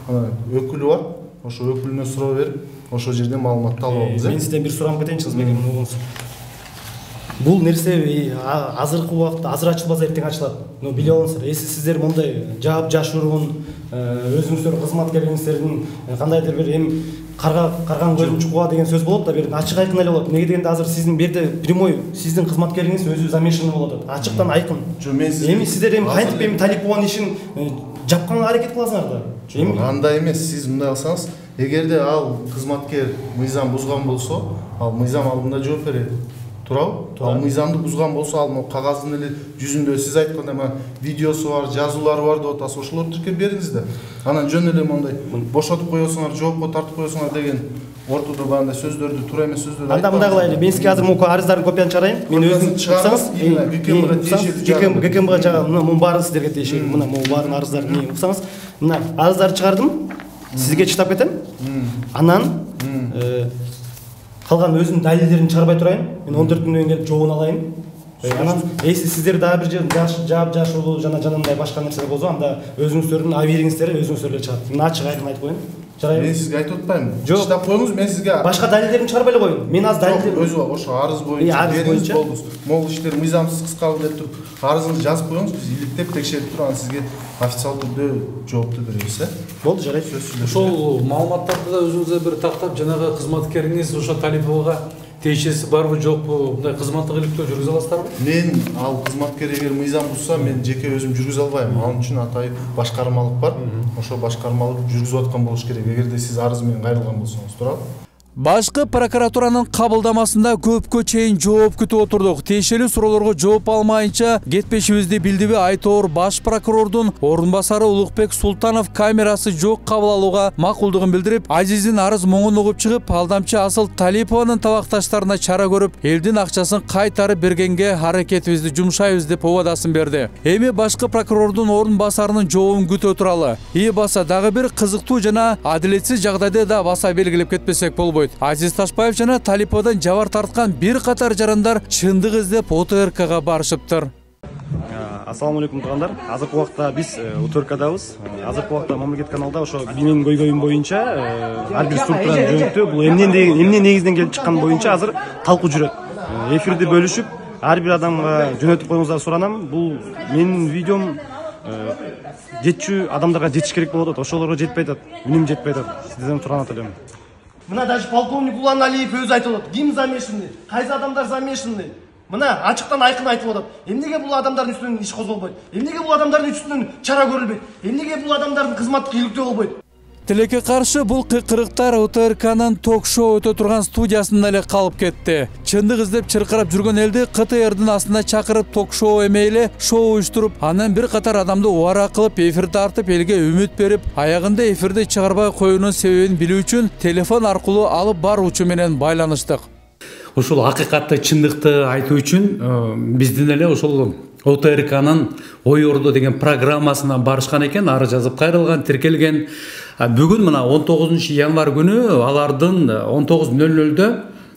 өкүлү бар. Ошо өкүлүнө суроо берип, ошол жерден маалыматты алып алабыз. Мен сизден бир сурамы кетейинчи, кызбек. Бул нерсе азыркы убакытта азыр ачылбаса эртең ачылат. Но биле алыңыздар, эси сиздер мондай жаап жашыруун, өзүңүздөр кызматкерлериңиздердин кандайдыр бир эми карган көзүн чукуга деген сөз болот да, бир ачык айкын эле болот. Неге дегенде азыр сиздин берде прямой сиздин кызматкериңиз өзү замешаны болот. Ачыктан айкын. Эми сиздер эми кантип эми Талипованын ишин жапканга аракет кыласыңар да? Эми андай эмес, сиз мындай кылсаңыз, эгерде ал кызматкер мыйзам бузган болсо, ал мыйзам алдында жооп берет. Туурабы? Ал мыйзамды бузган болсо, ал кагаздын эле жүзүндө сиз айткандай видеосу бар, жазуулары бар деп атасыз, ошолорду тиркеп бериңиз да. Анан жөн эле мондай бошотуп коесуңар, жоопко тартып коесуңар деген ортодо баандай сөздөрдү, туура эмес сөздөрдү айтпаңыздар. Анда мындай кылайлы, мен сизге азыр могу арыздардын копиясын чыгарайын. Мен өзүм чыгсаңыз, ГКМБга чыгам, мына муну баарын сиздерге тиешелүү. Мына могу баарын арыздарды эмне уксаңыз, мына арыздарды чыгардым, сизге чыктап кетем. Анан калган өзүнүн далилдерин чыгарбай турайын. Мен 14 күндөн келип жообун алайын. Анан эси сиздер дагы бир жаап жашоолуу жана жанагындай башка нерсе болсо анда өзүңүздөрдүн абийириңиздер өзүңүздөр эле чыгат. Мына ачык айкын айтып коеюн. Жарайбы? Мен сизге айтып атпаймынбы? Жок. Чыдап коюңуз, мен сизге башка далилдерин чыгарбай эле коеюн. Мен азыр далилдер өзү ошо арыз боюнча бериңиз болду. Могул иштер мыйзамсыз кыскалды деп туруп, арызыңызды жазып коюңуз, биз иликтеп текшерип туруп анан сизге официалдуу түрдө жоопту беребиз, Болду, жарайт. Ошол маалыматтарды да өзүңүздөр бир тактап, жанагы кызматкериңиз ошо Талиповго тиешеси барбы жокпу, мындай кызматтык иликтөө жүргүзө аласыздарбы? Мен ал кызматкер эгер мыйзам бузса, мен жеке өзүм жүргүзө албайм. Ал үчүн атайын башкармалык бар. Ошо башкармалык жүргүзүп аткан болуш керек. Эгерде сиз арыз менен кайрылган болсоңуз, туурабы? Башкы прокуратуранын кабылдамасында көпкө чейин жооп күтүп отурдук. Тиешелүү суроолорго жооп алмайынча кетпешибизди билдиби Айтоор баш прокурордун орун басары Улукбек Султанов камерасы жок кабыл алууга макулдугун билдирип, Азиздин арыз моңун угуп чыгып, алдамчы Асыл Талипованын табакташтарына чара көрүп, элдин акчасын кайтарып бергенге аракетибизди жумшайбыз деп убадасын берди. Эми башкы прокурордун орун басарынын жообун күтө туралы. Баса дагы бир кызыктуу жана адилетсиз жагдайды да баса белгилеп кетпесек болбойт. Азиз Ташпаев жана Талиповдон жабар тарткан бир катар жарандар чындык издеп ОТРКга барышыптыр. Ассаламу алейкум туугандар. Азыркы убакта биз ОТРКдабыз. Азыркы убакта Мамлекет каналда ошо менин көйгөйүм боюнча ар бир структуранын жөнүндө бул эмне негизинен келип чыккан боюнча азыр талкуу жүрөт. Эфирди бөлүшүп, ар бир адамга жөнөтүп коюңуздар суранам. Бул менин видеом жетчү адамдарга жетиш керек болуп атат. Ошолорго жетпей атат. Үнүм жетпей атат. Сиздерден сурап атам. Мына даже полковник Улан Алиев өзү айтып атат. Ким замешанный? Кайсы адамдар замешанный? Мына ачыктан айкын айтып атат. Эмнеге бул адамдардын үстүнөн иш козголбойт? Эмнеге бул адамдардын үстүнөн чара көрүлбөйт? Эмнеге бул адамдардын кызматтык иликтөө болбойт? Тилекке каршы бул кыйкырыктар ОТРКнын ток-шоу өтө турган студиясында эле калып кетти. Чындык издеп чыркырап жүргөн элди КТРдин астына чакырып ток-шоу эмейле шоу уюштуруп, анан бир катар адамды убара кылып эфир тартып, элге үмүт берип, аягында эфирди чыгарбай коюунун себебин билүү үчүн телефон аркылуу алып баруучу менен байланыштык. Ошол акыйкатты, чындыкты айтуу үчүн биздин эле ошол ОТРКнын Ой Ордо деген программасына барышкан экен, ары жазып кайрылган, тиркелген. Бүгүн мына 19 январь күнү алардын 19:00-дө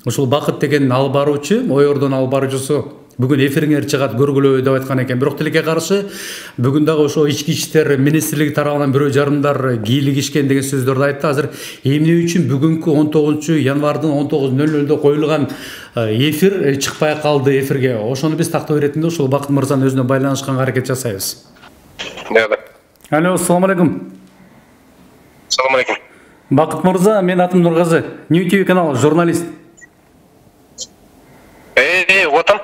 ошол Бакыт деген алып баруучу, Ой Ордонун алып баруучусу бүгүн эфириңер чыгат, көргүлө деп айткан экен. Бирок тилекке каршы бүгүн дагы ошо ички иштер министрлиги тарабынан бирөө жарымдар кийлигишкен деген сөздөрдү айтты. Азыр эмне үчүн бүгүнкү 19 январдын 19:00-дө коюлган эфир чыкпай калды эфирге? Ошону биз тактоо иретинде ошол Бакыт мырзанын өзүнө байланышканга аракет жасайбыз. Алло, ассаламу алейкум. Ассаламу алейкум. Бакыт мырза, мен атым Нургазы, New TV каналы журналист. Отам.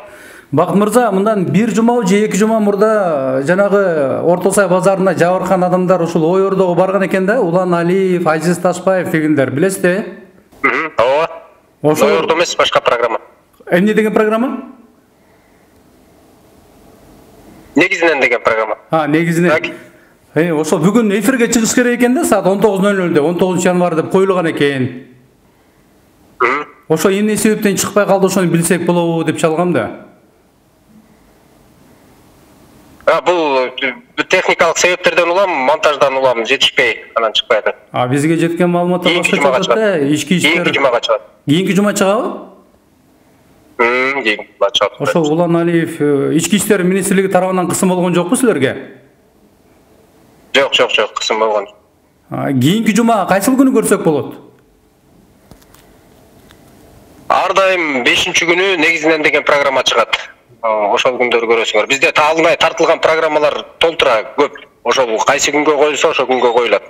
Бакыт мырза, мындан бир жума же 2 жума мурда жанагы Орто Сай базарына жабыркан адамдар ушул Ой Ордого барган экен да, Улан Алиев, Азиз Ташпаев дегендер, билесизби? Ооба. Ой Ордо эмес, башка программа. Эмне деген программа? Негизинен деген программа. Негизинен. Ошо бүгүн эфирге чыгыш керек экен да, саат 19:00-дө, 19 январь деп коюлган экен. Ошо эмне себептен чыкпай калды, ошону билсек болобу деп чалгам да. Бул техникалык себептерден улам, монтаждан улам жетишпей, анан чыкпай атат. Бизге жеткен маалыматтар башка чыгат да, ички иштер. Кийинки жумага чыгат. Кийинки жума чыгабы? Кийинки жума чыгат. Ошо Улан Алиев ички иштер министрлиги тарабынан кысым болгон жокпу силерге? Жок, кысым болгон. Кийинки жума кайсыл күнү көрсөк болот? Ар дайым 5-күнү негизинен деген программа чыгат. Ошол күндөрү көрөсүңөр. Бизде таалынай тартылган программалар толтура көп. Ошол кайсы күнгө коюлса, ошол күнгө коюлат.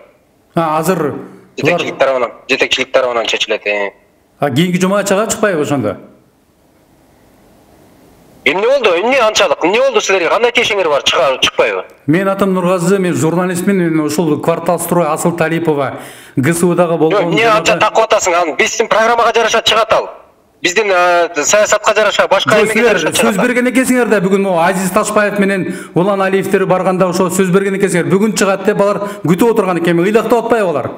Азыр жетекчилик тарабынан чечилет. Кийинки жумага чыкпайбы ошондо? Эмне болду? Эмне анчалык? Эмне болду силерге? Кандай тиешеңер бар? Чыкпайбы? Мен атым Нургазы, мен журналистмин. Мен ушул квартал строй Асыл Талипова ГСУдагы болгон. Эмне анча такып атасың? Биздин программага жараша чыгат ал. Биздин саясатка жараша, башка эмеге жараша чыгат. Сөз берген экенсиңер да бүгүн Азиз Ташпаев менен Улан Алиевтер барганда ошо сөз берген экенсиңер. Бүгүн чыгат деп алар күтүп отурган экен. Ыйлактап атпайбы алар?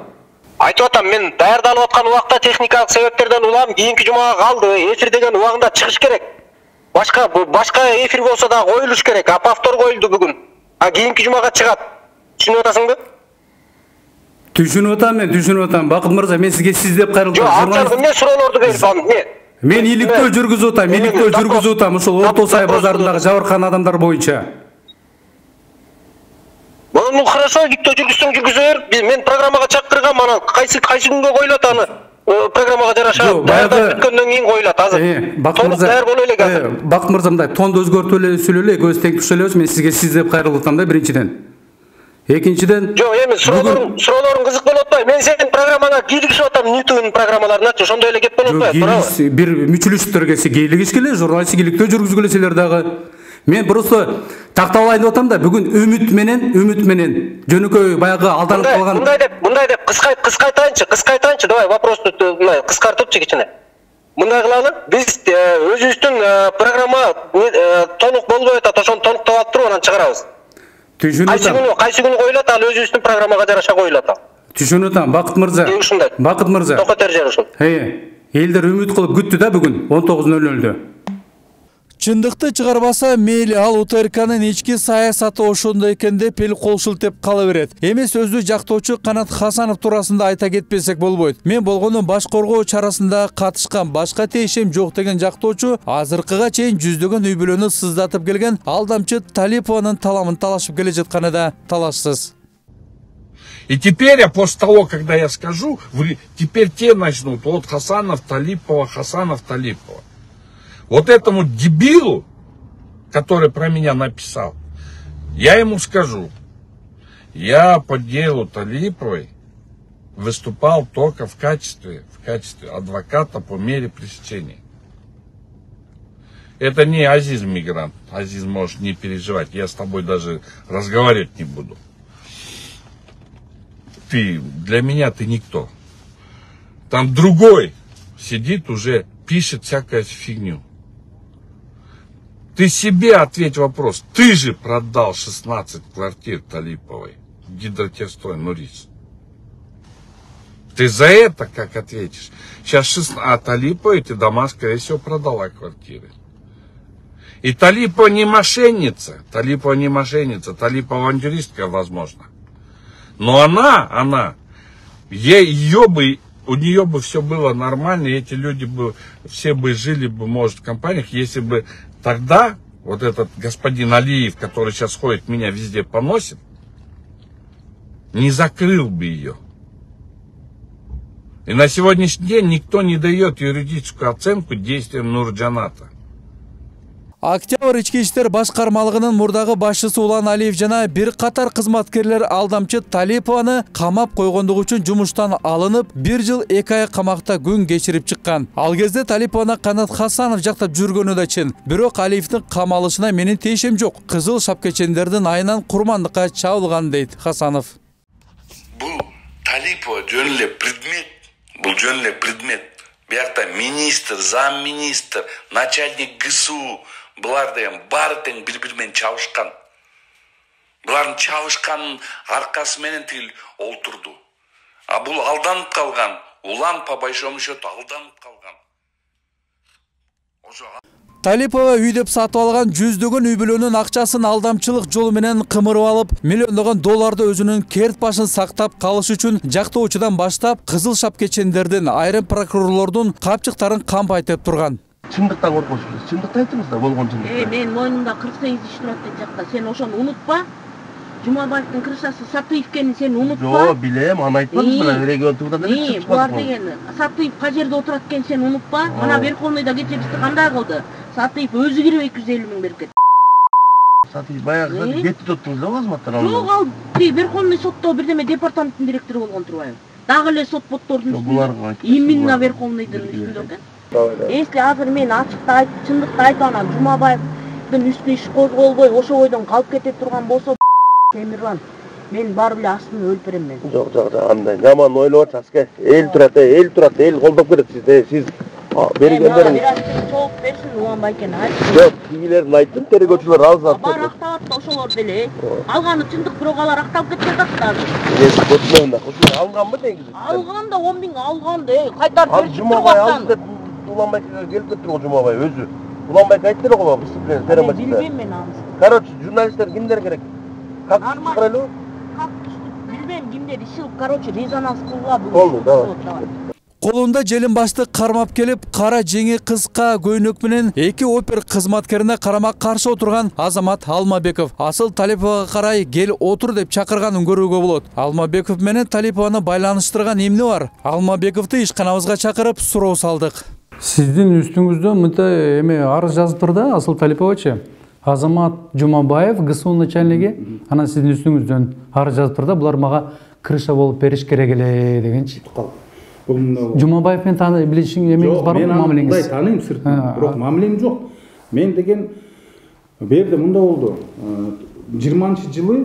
Айтып атам, мен даярдалып аткан убакта техникалык себептерден улам кийинки жумага калды. Эфир деген убагында чыгыш керек. Башка эфир болсо да коюлуш керек. Повтор коюлду бүгүн. Кийинки жумага чыгат. Түшүнүп атасыңбы? Түшүнүп атам. Бакыт мырза, мен сизге сиз деп кайрылдым. Жок, анчалык эмне суроолорду берип, эмне? Мен иликтөө жүргүзүп атам, ушул Орто Сай базарындагы жабыркан адамдар боюнча. Ну хорошо, иликтөө жүргүзсөң жүргүзөр. Мен программага чакыргам, анан кайсы күнгө коюлат аны? Программага жараша даярдап бүткөндөн кийин коюлат азыр. Даяр боло элек азыр. Бакыт мырза, мындай тонду өзгөртүп эле сүйлөлө, экөөбүз тең түшөлөбүз. Мен сизге сиз деп кайрылып атам да биринчиден. Экинчиден, жок, эми суроолорун кызык болуп атпайбы? Мен сенин программаңа кийлигишип атам, Ньютон программаларыначы, ошондой эле кеп болуп атпайбы, туурабы? Бир мүчүлүштөргө кийлигишкеле, журналистик иликтөө жүргүзгүлө силер дагы. Мен просто тактап алайын деп атам да, бүгүн үмүт менен жөнөкөй баягы алданып калган. Мындай деп кыскайтайынчы, давай вопросту кыскартыпчы кичине. Мындай кылалы, биз өзүбүздүн программа толук болбой атат, ошону толуктап алып туруп анан чыгарабыз. Кайсы күнү коюлат, ал өзүбүздүн программага жараша коюлат. Түшүнүп атам, Бакыт мырза. Токотер жер ушул. Элдер үмүт кылып күттү да бүгүн 19:00-дө. Чындыкты чыгарбаса мейли, ал УТРКнын ички саясаты ошондой экен деп эл кол шилтеп кала берет. Эмес өзү жактоочу Канат Хасанов туурасында айта кетпесек болбойт. Мен болгону баш коргоо чарасында катышкан, башка тиешем жок деген жактоочу азыркыга чейин жүздөгөн үй бүлөнү сыздатып келген алдамчы Талипованын таламын талашып келе жатканы да талашсыз. И теперь, после того, когда я скажу, теперь те начнут, вот Хасанов, Талипова. Вот этому дебилу, который про меня написал, я ему скажу, я по делу Талиповой выступал только в качестве адвоката по мере пресечения. Это не Азиз мигрант. Азиз, можешь не переживать, я с тобой даже разговаривать не буду. Для меня ты никто. Там другой сидит уже, пишет всякую фигню. Ты себе ответь вопрос. Ты же продал 16 квартир Талиповой. Гидротехстрой, Нурис. Ты за это как ответишь? Сейчас Талипова эти дома, скорее всего, продала квартиры. И Талипова не мошенница. Талипова авантюристка, возможно. Но у нее бы все было нормально, и эти люди бы, все бы жили бы, может, в компаниях, если бы тогда вот этот господин Алиев, который сейчас ходит, меня везде поносит, не закрыл бы ее. И на сегодняшний день никто не дает юридическую оценку действиям Нурджаната. Октябрь ички иштер башкармалыгынын мурдагы башчысы Улан Алиев жана бир катар кызматкерлер алдамчы Талипованы камап койгондугу үчүн жумуштан алынып, 1 жыл 2 ай камакта күн кечирип чыккан. Ал кезде Талипованы Канат Хасанов жактап жүргөнү да чын. Бирок Алиевдин камалышына менин тиешем жок. Кызыл шапкечендердин айынан курмандыкка чабылган дейт Хасанов. Бул Талипова жөн эле предмет. Биякта министр, замминистр, начальник ГСУ, булар деген баары тең бири-бири менен чабышкан. Булардын чабышканын аркасы менен тигил олтурду. А бул алданып калган. Улан по большому счету алданып калган. Талипова үй деп сатып алган жүздөгөн үй бүлөнүн акчасын алдамчылык жолу менен кымырып алып, миллиондогон долларды өзүнүн керт башын сактап калыш үчүн жактоочудан баштап кызыл шапкечендердин, айрым прокурорлордун капчыктарын кампайтып турган. Чындыктан коркосуңуз, чындыкты айтыңыз да, болгон чындыкты. Мен мойнумда 48 иш турат деп жакта, сен ошону унутпа. Жумабаевдин крышасы Сатыевкенин сен унутпа. Жок, билем, аны айтпадыңыз, мына регион тугундан эле чыгып булар деген Сатыев кажерде отурат экен, сен унутпа. Мына Верховныйда кече бизди кандай кылды? Сатыев өзү кирип 250 миң берет. Сатыев баягы кетти тоттуңуз да кызматтан алып. Жок, ал Верховный сотто бирдеме департаменттин директору болгон турбайбы? Дагы эле сот поттордун үстүндө. Именно Верховныйдын үстүндө экен. Если азыр мен ачыкты айтып, чындыкты айтып анан Жумабаевдин үстүнө иш козголбой, ошо бойдон калып кете турган болсо, Темирлан, мен бар эле астын өлүп берем мен. Жок, андай жаман ойлоп атасыз. Эл турат, эл колдоп келет сиз бергендерин. Жооп берсин, Улан Байкен айт. Жок, кимилердин айттым, тергөөчүлөр алып бар акталат да ошолор деле. Алганы чындык, бирок алар акталып кеткен да азыр. Мен ошо алганбы негизи? Алган да 10 миң алган да, кайтарып берип Жумабай алды деп Улан Байкеге келип кетти го Жумабай өзү. Улан Байке айтты эле го выступление теремасында. Билбейм мен аны. Короче, журналисттер кимдер керек? Как чыгарылы? Как билбейм кимдер ишил, короче, резонанс кылгыла бул. Колунда желин башты кармап келип, кара жеңи кыска көйнөк менен эки опер кызматкерине карама каршы отурган Азамат Алмабеков Асыл Талиповага карай кел отур деп чакырганын көрүүгө болот. Алмабеков менен Талипованы байланыштырган эмне бар? Алмабековду ишканабызга чакырып суроо салдык. Сиздин үстүңүздө мындай эме арыз жазып турду Асыл Талиповачы. Азамат Жумабаев ГСУ начальниги анан сиздин үстүңүздөн арыз жазып турду. Булар мага крыша болуп бериш керек эле дегенчи. Жумабаев мен тааны билишиң эмеңиз барбы, мамилеңиз? Мен тааныйм сыртынан, бирок мамилем жок. Мен деген берде мында болду. 20-жылы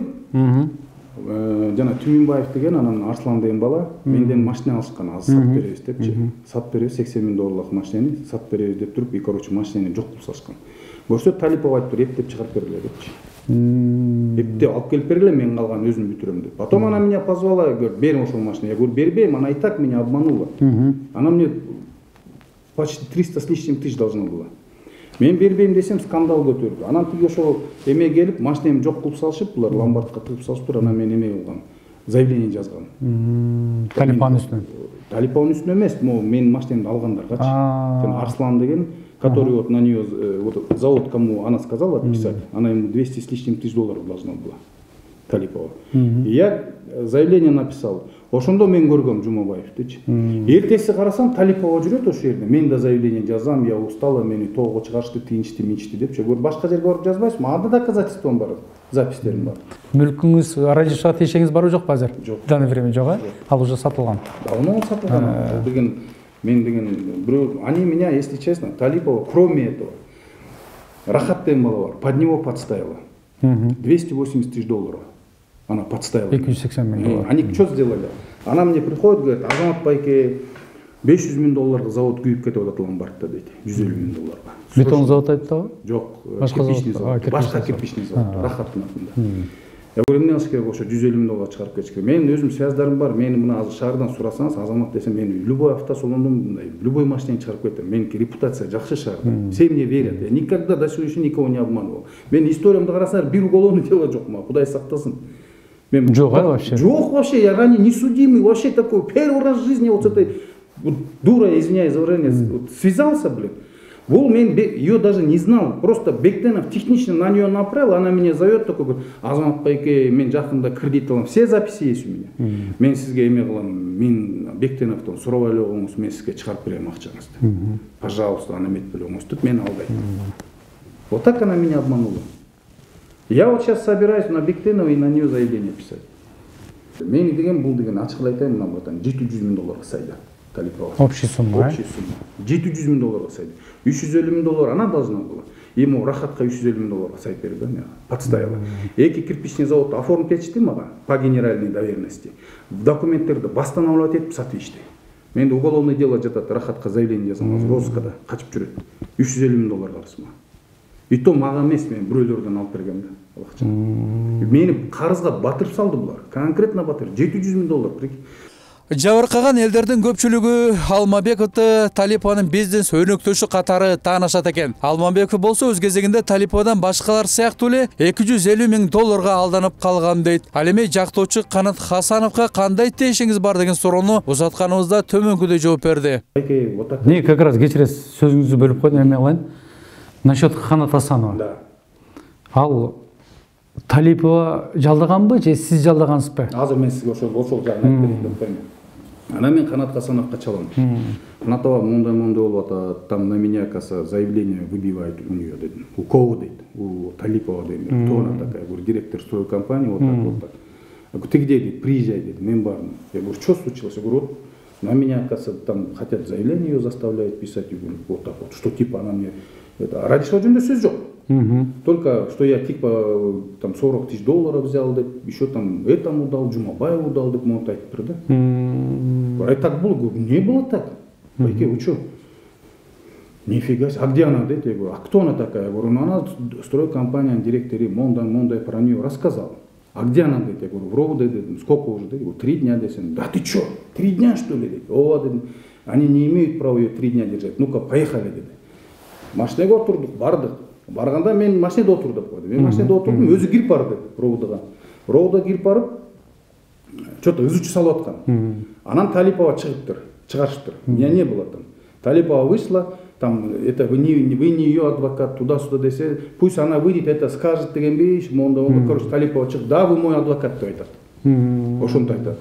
жана Түмүнбаев деген анан Арслан деген бала менден машина алышкан, азыр сатып беребиз депчи. Сатып беребиз 80 000 долларлык машинени, сатып беребиз деп туруп, короче, машинени жок кылып салышкан. Көрсө Талипов айтып тур, эптеп чыгарып бергиле депчи. Эптеп алып келип бергиле, мен калган өзүм бүтүрөм деп. Потом она меня позвала, говорит, бери ошол машину. Я говорю, бербейм, она и так меня обманула. Она мне почти 300 с лишним тысяч должна была. Мен бербейм десем, скандал көтөрдү. Анан тиги ошол эме келип, машинемди жок кылып салышып, булар ломбардка тыгып салышыптыр. Анан мен эме кылгам, заявление жазгам. Талиповдун үстүнө. Талиповдун үстүнө эмес, менин машинемди алгандаргачы. Арслан деген, который вот на нее, вот завод кому она сказала отписать, она ему 200 с лишним тысяч долларов должна была, Талипова. И я заявление написал. Ошондо мен көргөм Жумабаевдичи. Эртеси карасам Талипова жүрөт ошол жерде. Мен да заявление жазам, я устала, мени тоого чыгарышты, тинчти, минчти депчи. Башка жерге барып жазбайсызбы? Анда доказательством бар, запистерим бар. Мүлкүңүз, радиошат ишеңиз барбы жокпу азыр? Жок. В данное время жок, ал уже сатылган. Давно сатылган. Деген мен деген бирөө, они меня, если честно, Талипова, кроме этого, Рахат деген бала бар, под него подставила. 280 тысяч долларов. Она подставила. 280 000 долларов. Они что сделали? Она мне приходит, говорит, Азамат байке 500 000 долларга завод күйүп кетип атат ломбардта дейт. 150 000 долларга. Бетон завод айтты? Жок, кирпичный завод. Башка кирпичный завод. Рахаттын атында. Я говорю, эмне кылыш керек ошо 150 000 доллар чыгарып кетиш керек. Менин өзүм связьдарым бар. Мени мына азыр шаардан сурасаңыз, Азамат десем, мен любой автосалондон любой машинени чыгарып кетем. Меники репутация жакшы шаарда. Все мне верят. Я никогда до сегодня никого не обманывал. Мен историямды карасаңар, бир уголовный дело жок мага. Кудай сактасын. Жок, вообще? Жок вообще. Я ранее не судимый. Вообще такой первый раз в жизни вот с этой дурой, извиняюсь за выражение, связался, блин. Вол мен ее даже не знал, просто Бектенов технично на нее направил, она меня зовет, такой говорит, Азамат байке, мен жакында кредит алам, все записи есть у меня. Мен сизге эме кылам, мен Бектеновдон сурап эле коюңуз, мен сизге чыгарып берем акчаңызды. Пожалуйста, аны эметпей коюңуз деп мени алдайт. Вот так она меня обманула. Я вот сейчас собираюсь на Бектенова и на нее заявление писать. Мени деген бул деген ачык айтайын, мына бутан 700 000 долларга сайда. Талипова. Общая сумма. Общая сумма. 700 000 долларга сайда. 350 000 доллар она должна была. Ему Рахатка 350 000 долларга сайт берди, подставила. Эки кирпичный завод оформить кетишти мага по генеральной доверенности. В документтерди восстанавливать этип сатып ичти. Менде уголовный дело жатат, Рахатка заявление жазган, розыскада качып жүрөт. 350 000 доллар карызма. И то мага эмес, мен бирөөлөрдөн алып бергем да акчаны. Мени карызга батырып салды булар. Конкретно батырып 700 000 доллар. Жабыркаган элдердин көпчүлүгү Алмабековду Талипованын бизнес өнөктөшү катары таанышат экен. Алмабеков болсо өз кезегинде Талиповдон башкалар сыяктуу эле 250 000 долларга алданып калган дейт. Ал эми жактоочу Канат Хасановго кандай тиешиңиз бар деген суроону узатканыбызда төмөнкүдөй жооп берди. Не, как раз кечиресиз, сөзүңүздү бөлүп койдум, эме кылайын. Насчет Канат Хасанова. Да. Ал Талипова жалдаганбы же сиз жалдагансызбы? Азыр мен сизге ошол жагын айтып берейин деп коеюн. Ана мен Канат Хасановго чалам. Канатова мондай болуп атат, там на меня каса заявление выбивает у нее, дедим. У кого дейт? У Талипова дейм. Кто она такая? Говорю, директор стройкомпании, вот так, вот так. Я говорю, ты где, дейт? Приезжай, дейт, мен бармын. Я говорю, что случилось? Я говорю, вот на меня каса там хотят заявление ее заставляют писать. Я говорю, вот так вот, что типа она мне это радиошо жөнүндө сөз жок. Только что я типа там 40 000 долларов взял, деп, еще там этому дал, Жумабаеву дал, деп, монт айтып тур да. А так было? Говорю, не было так. Байке, вы что? Нифига себе. А где она? Дейт? Я говорю, а кто она такая? Я говорю, ну она стройкомпания, директор, мондай про нее рассказал. А где она? Дейт? Я говорю, в Ровде, дедим. Сколько уже? Я говорю, 3 дня десем. Да ты что? 3 дня что ли? Дейт? О, дедим. Они не имеют права ее 3 дня держать. Ну-ка, поехали, дедим. Машинеге отурдук, бардык. Барганда мен машинеде отур деп койду. Мен машинеде отурдум, өзү кирип барды Ровдага. Ровдога кирип барып, что-то изучу салып аткан. Анан Талипова чыгыптыр. чыгарышыптыр. У меня не было там. Талипова вышла, там, это вы не ее адвокат, туда-сюда десе, пусть она выйдет, это скажет дегенбей, короче, Талипова чык, да, вы мой адвокат деп айтат. Ошонто айтат.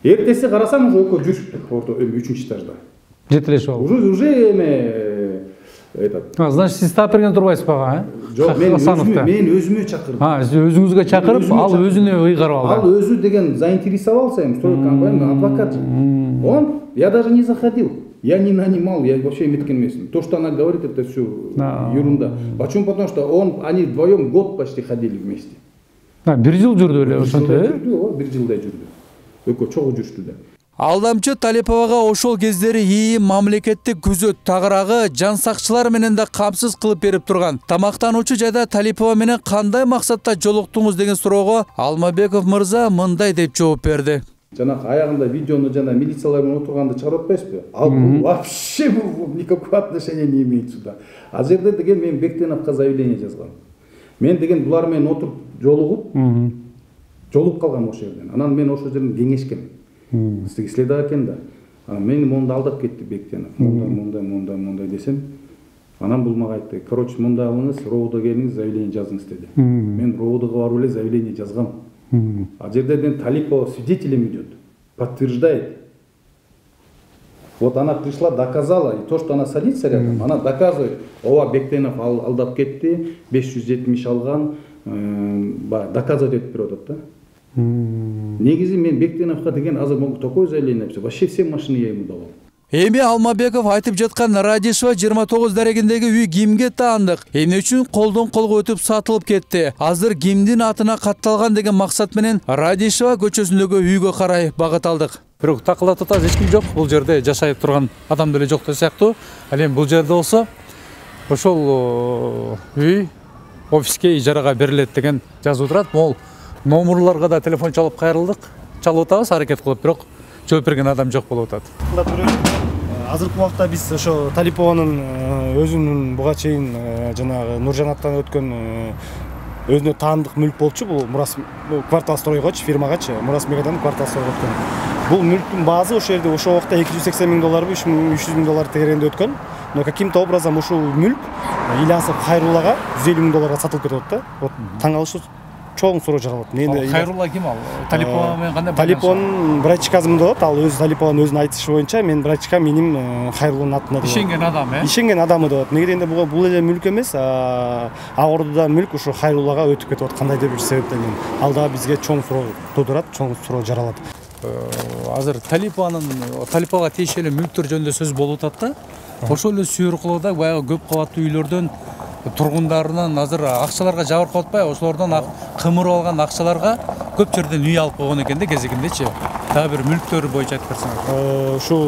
Эртеси карасам уже экөө жүрүшүптүр, үчүнчү этажда. Жетелешип алып. Уже эме этот. Значит, сиз таапирген турбайсыз бага, Жок, мен өзүмө чакырдым. Сиз өзүңүзгө чакырып, ал өзүнө ыйгарып алды. Ал өзү деген заинтересовался им, что компания адвокат. Он, я даже не заходил. Я не нанимал, я вообще меткен эмесмин. То, что она говорит, это все ерунда. Почему? Потому что они вдвоем год почти ходили вместе. Бир жыл жүрдү эле ошонто, бир жылдай жүрдү. Экөө чогуу жүрүштү да. Алдамчы Талиповага ошол кездери ИИ мамлекеттик күзөт тагыраагы жан сакчылар менен да камсыз кылып берип турган. Тамактануучу жайда Талипова менен кандай максатта жолуктуңуз деген суроого Алмабеков мырза мындай деп жооп берди. Жанагы аягында видеону жана милициялар менен отурганды чыгарып атпайсызбы? Ал вообще никакого отношения не имеет сюда. А жерде деген мен Бектеновго заявление жазгам. Мен деген булар менен отуруп жолугуп калгам ошол жерден. Анан мен ошол жерден кеңешкем. Следак экен да. Мени монда алдап кетти Бектенов. Мондай десем, анан бул мага айтты. Короче, монда алыңыз, РОУДо келиңиз, заявление жазыңыз деди. Мен РОУДого барып эле заявление жазгам. А жерден Талипова свидетелем идет, подтверждает. Вот она пришла, доказала, и то, что она садится рядом, она доказывает. Ова Бектенов алдап кетти, 570 алган, доказывать этип берип атат да. Негизи мен Бектеновго деген азыр могу такое заявление написать. Вообще все машины я ему давал. Эми Алмабеков айтып жаткан Радишева 29 дарегиндеги үй кимге таандык? Эмне үчүн колдон колго өтүп сатылып кетти? Азыр кимдин атына катталган деген максат менен Радишева көчөсүндөгү үйгө карай багыт алдык. Бирок такылат атат эч ким жок. Бул жерде жашайып турган адам деле жок сыяктуу. Ал эми бул жерде болсо ошол үй офиске ижарага берилет деген жазуу турат. Могул номерларга да телефон чалып кайрылдык. Чалып атабыз, аракет кылып, бирок жооп берген адам жок болуп атат. Азыркы убакта биз ошо Талипованын өзүнүн буга чейин жанагы Нуржанаттан өткөн өзүнө таандык мүлк болчу. Бул Мурас квартал стройгочу, фирмагачы Мурас Мегадан квартал стройго өткөн. Бул мүлктүн баазы ошол жерде ошол убакта 280 миң долларбы, 300 миң доллар тегерегинде өткөн. Но каким-то образом ушул мүлк Ильясов Хайруллага 150 миң долларга сатылып кетип атты. Вот таң калышы чоң суроо жаралат. Хайрулла ким ал? Талипова менен кандай? Талипованын врачказым болот. Ал өзү Талипованын өзүнүн айтышы боюнча мен врачка менин Хайрулланын атына деп. Ишенген адам, Ишенген адамы деп. Неге дегенде бул эле мүлк эмес, Ак Ордодо мүлк ушу Хайруллага өтүп кетип аткандай деп бир себептен ал дагы бизге чоң суроо туудурат, чоң суроо жаралат. Азыр Талиповага тиешелүү мүлктөр жөнүндө сөз болуп атат да. Ошол эле Сүйөркулоодо баягы көп кабаттуу үйлөрдөн тургундарынан азыр акчаларга жабыркап атпай, ошолордон кымырып алган акчаларга көп жерден үй алып койгон экен да кезегиндечи. Дагы бир мүлктөр боюнча айтып берсеңиз. Ушул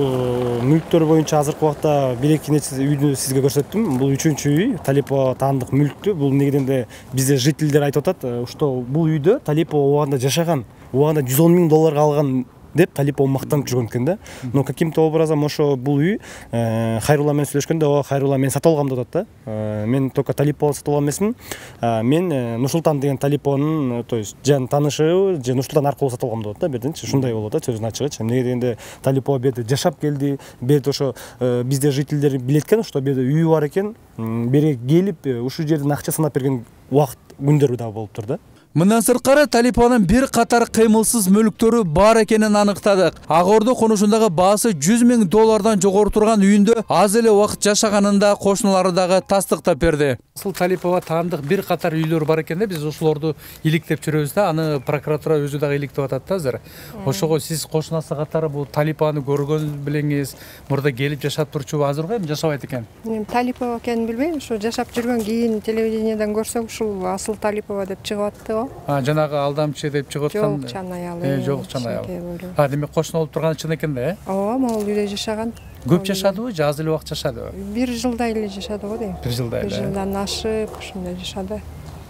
мүлктөр боюнча азыркы убакта бир-эки үйдү сизге көрсөттүм. Бул 3-үчү үй, Талипова таандык мүлктү. Бул негеденде бизде жителдер айтып атат, что бул үйдө Талипова убагында жашаган, убагында 110 миң долларга алган деп Талипова мактанып жүргөн экен да. Но каким-то образом ошо бул үй Хайрулла менен сүйлөшкөндө Хайрулла мен сатып алгам деп атат да. Мен только Талипова сатып алган эмесмин. Мен Нурсултан деген Талипованын, то есть жан таанышы, же Нурсултан аркылуу сатып алгам деп атат да. Берденчи ушундай болот да, сөзүн ачыгычы. Эмне дегенде Талипова берде жашап келди. Берде ошо бизде жителдер билет экен, что берде үйү бар экен. Берге келип ушул жерден акча санап берген убакыт күндөрү да болуптур да. Мындан сырткары Талипованын бир катар кыймылсыз мүлктөрү бар экенин аныктадык. Ак Ордо конушундагы баасы 100 миң доллардан жогору турган үйүндө аз эле убакыт жашаганын да кошуналары дагы тастыктап берди. Асыл Талипова таандык бир катар үйлөр бар экен да, биз ошолорду иликтеп жүрөбүз да, аны прокуратура өзү дагы иликтеп атат да азыр. Ошого сиз кошунасы катары бул Талипованы көргөн билеңиз, мурда келип жашап турчу, азыркы эми жашабайт экен. Мен Талипова экенин билбейм, ушу жашап жүргөн кийин телевидениеден көрсөк ушул Асыл Талипова деп чыгып атты. Жанагы алдамчы деп чыгып аткан. Жок, чан аялы. Жок, чан аялы. Демек кошуна болуп турганы чын экен да, Ооба, могул үйдө жашаган. Көп жашадыбы, же аз эле убакыт жашадыбы? Бир жылдай эле жашады го дейм. Бир жылдай эле. Бир жылдан ашып, ушундай жашады.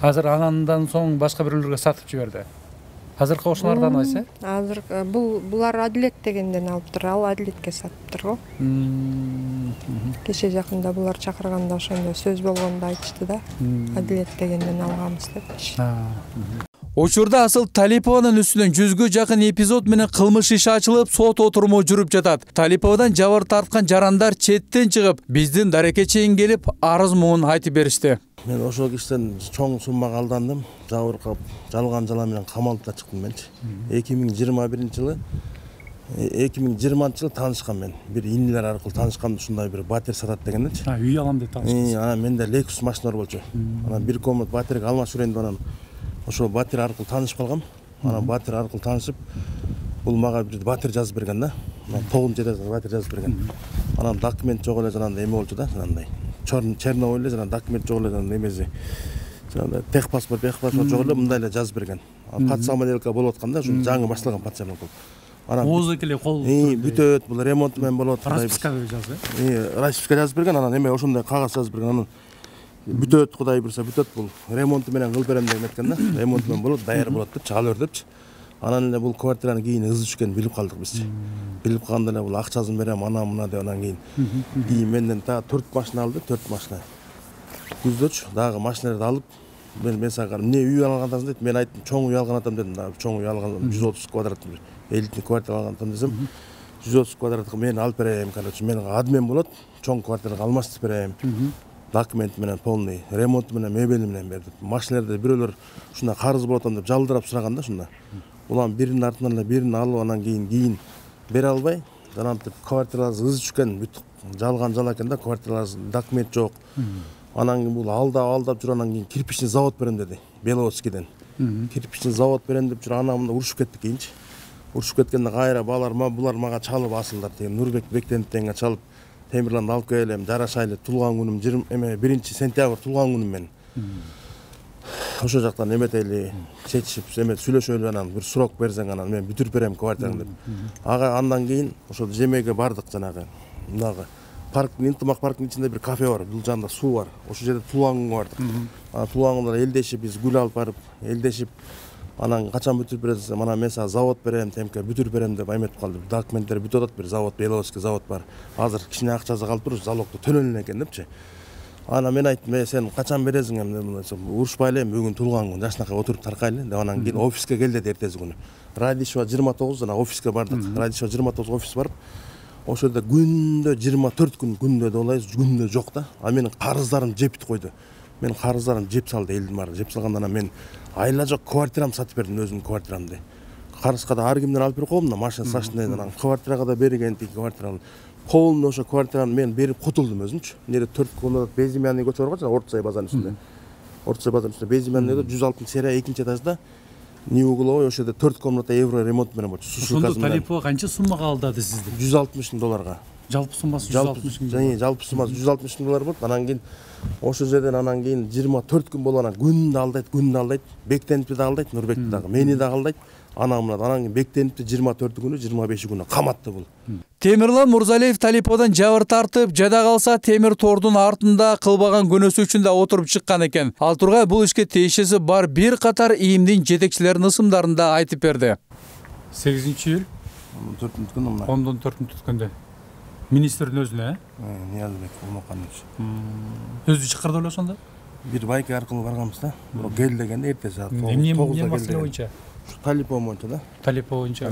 Азыр андан соң башка бирлерге сатып жиберди. Азыркы кошуналардан кайсы? Азыр булар Адилет дегенден алыптыр, ал Адилетке сатыптыр го. Кеше жакында булар чакырганда ошондо сөз болгондо айтышты да. Адилет дегенден алганбыз деп. Учурда Асыл Талипованын үстүнөн 100гө жакын эпизод менен кылмыш иши ачылып, сот отуруму жүрүп жатат. Талиповадан жабыр тарткан жарандар четтен чыгып, биздин дарекке чейин келип, арыз муун айтып беришти. Мен ошол кишиден чоң суммага алдандым. Жабыркап, жалган жала менен камалып да чыктым менчи. 2020 жылы таанышкан мен. Бир инилер аркылуу таанышкан, ушундай бир батир сатат дегендечи. Үй алам деп таанышкан. Менде Lexus машиналар болчу. Анан бир комнат батирге алмашып анан ошол батир аркылуу таанышып калгам. Анан батир аркылуу таанышып, бул мага бир батир жазып берген да. Тогун жерде батир жазып берген. Анан документ жок эле жанагындай эме болчу да, жанагындай. Черновой эле жана документ жок эле жанагындай эмеси. Жанагындай техпаспорт жок эле мындай эле жазып берген. Подсамоделка болуп атканда, ушу жаңы башталган подсамоделка. Ооз экеле кол бүтөт, бул ремонт менен болот. Расписка жазып. Расписка жазып берген, анан эме ошондой кагаз жазып берген. Анан бүтөт, Кудай бурса бүтөт, бул ремонту менен кылып берем деп айткан да. Ремонт менен болот, даяр болот деп чыга бер депчи. Анан эле бул квартираны кийин ызы түшкөнүн билип калдык биз. Билип калганда эле бул акчасын берем, ана мына деп анан кийин менден та 4 машина алды, 4 машина. Күздөчү дагы машиналарды алып, мен сага эмне үй алган атасың дейт. Мен айттым, чоң үй алган атам дедим. Дагы чоң үй алган 130 квадрат бир элитный квартира алган атам десем, 130 квадратты мен алып берем, короче, мен адмен болот, чоң квартирага алмаштырып берем. Документ менен полный, ремонт менен, мебели менен берди. Машиналарды бирөөлөр ушундай карыз болот деп жалдырап сураган да ушундай. Улам биринин артынан эле бирин алып анан кийин бере албай, жанагынтип квартираларыбыз ызы түшкөн, бүт жалган жала экен да, квартираларыбыз документ жок. Анан кийин бул алдап жүр, анан кийин кирпичный завод берем деди, Беловодскийден. Кирпичный завод берем деп жүр, анан мында урушуп кеттик кийинчи. Урушуп кеткенде кайра булар мага чалып асылдар, деген Нурбек Бектеновденге чалып, Темирланды алып келем, жарашайлы, туулган күнүм 1-сентябрь туулган күнүм мен. Ошо жактан эметейли, чечип, сүйлөшөлү, анан бир срок берсең, анан мен бүтүрүп берем квартираңды деп. Ага андан кийин ошо жемеге бардык, жанагы мындагы парктын, Интимак парктын ичинде бир кафе бар, бул жанында суу бар. Ошол жерде туулган күнгө бардык. Анан туулган күндө элдешип, биз гүл алып барып, элдешип, анан качан бүтүрүп бересиз, мына мен сага завод берем, темке бүтүрүп берем деп айметип калды. Документтер бүтүп атат, бир завод, Беловодский завод бар. Азыр кичине акчасы калып туруп, залогду төлөнүн экен депчи. Анан мен айттым, сен качан бересиң эми, урушпай эле, бүгүн туулган күн, жашнакай отуруп таркайлы деп. Анан кийин офиске кел деди эртеси күнү. Радишева 29 жана офиске бардык. Радишева 29 офис барып, ошол жерде күндө 24 күн күндө долайбыз, күндө жок да. А менин карыздарым жепти койду. Мен карыздарым жеп салды, элдин баары жеп салганда анан мен айла жок квартирамды сатып бердим, өзүмдүн квартирамды. Карызга да ар кимден алып берип койгом да, машина саштын, анан квартирага да берген тиги квартираны. Полный ошо квартираны мен берип кутулдум өзүмчү. Неде 4 комнат безимянный көчө бар го, Орто Сай базарынын үстүндө. Орто Сай базарынын үстүндө безимянный 106 серия 2-чи этажда. Не угловой, ошо жерде 4 комната евро ремонт менен болчу. Ошондо Талипова канча суммага алдады сизди? 160 000 долларга. Жалпы суммасы 160 000 доллар. Жалпы суммасы 160 000 доллар болот. Анан кийин ошол жерден анан кийин 24 күн болгон, күндө алдайт. Бектеновду да алдайт, Нурбекти дагы, мени да алдайт. Анан кийин Бектеновду 24 күнү, 25 күнү каматты бул. Темирлан Мурзалиев Талиповадан жабыр тартып, жада калса темир тордун артында кылбаган күнөөсү үчүн да отуруп чыккан экен. Ал тургай бул ишке тиешеси бар бир катар ИИМдин жетекчилеринин ысымдарында айтып берди. 8-июль 14-түткөндө министрдин өзүнө, Ниязбек Умаканович. Өзү чакырды эле ошондо? Бир байке аркылуу барганбыз да. Бирок кел дегенде эртеси саат 9:00. Эмне маселе боюнча? Талипова боюнча да. Талипова боюнча.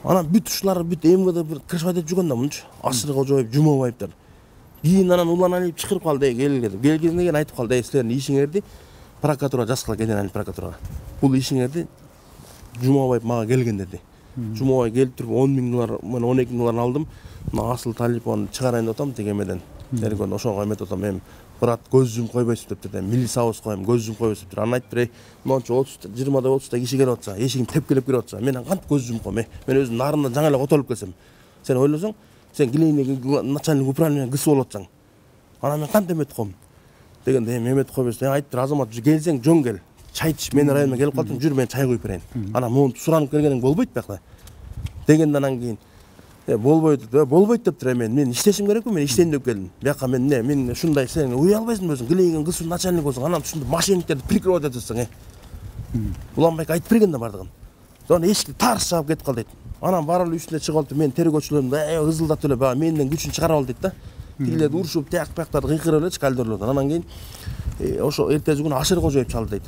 Анан бүт ушулар МВД бир кырышпай деп жүргөн да мынчы. Асыр Кожоев, Жумабаевдер. Кийин анан Уланалиев чакырып калды, келгенден кийин айтып калды, силердин ишиңерди прокуратурага жазгыла, Генеральный прокуратурага. Бул ишиңерди Жумабаев мага келген деди. Жумабаев келип туруп 10 000 доллар, мен 12 000 доллар алдым. Мына Асыл Талипованы чыгарайын деп атам тегемеден. Тергөндө ошого эметип атам, мен брат көз жумуп койбойсуз деп деди. Милисабыз коем, көз жумуп койбойсуз деп. Анан айтып берей, мончо 20-30 киши келип атса, эшигим тепкилеп кирип атса, мен кантип көз жумуп коем? Мен өзүм нарында жаңа эле котолуп келсем. Сен ойлосоң, сен клиник начальник управление кысы болуп атсаң. Анан мен кантип эметип коем? Дегенде эметип койбойсуз. Айтып тур, Азамат, келсең жөн кел. Чай ич, менин районыма келип калдың, жүр мен чай куюп берейин. Анан монтип суранып келгениң болбойт бияқта. Дегенде анан кийин болбойт деп тур, мен иштешим керекпи, мен иштейин деп келдим. Бияка мен ушундай сен уй албайсың өзүң, клиниканын кызы начальник болсоң, анан ушундай мошенниктерди прикрывать этсең, Уланбек айтып берген да бардыгын. Sonra eşikti tarz çabuk ketip kaldı. Anam varılı üstüne çıkaldı, men tergöçülüğümde hızıldat öyle, menden güçünü çıkarıp aldı da. Tigilerdi uruşup, tek-pektardı, kıykırıp öyle çıkaldı. Anan keyin oşo ertesi günü Aşır Kojoyev çaldı deydi.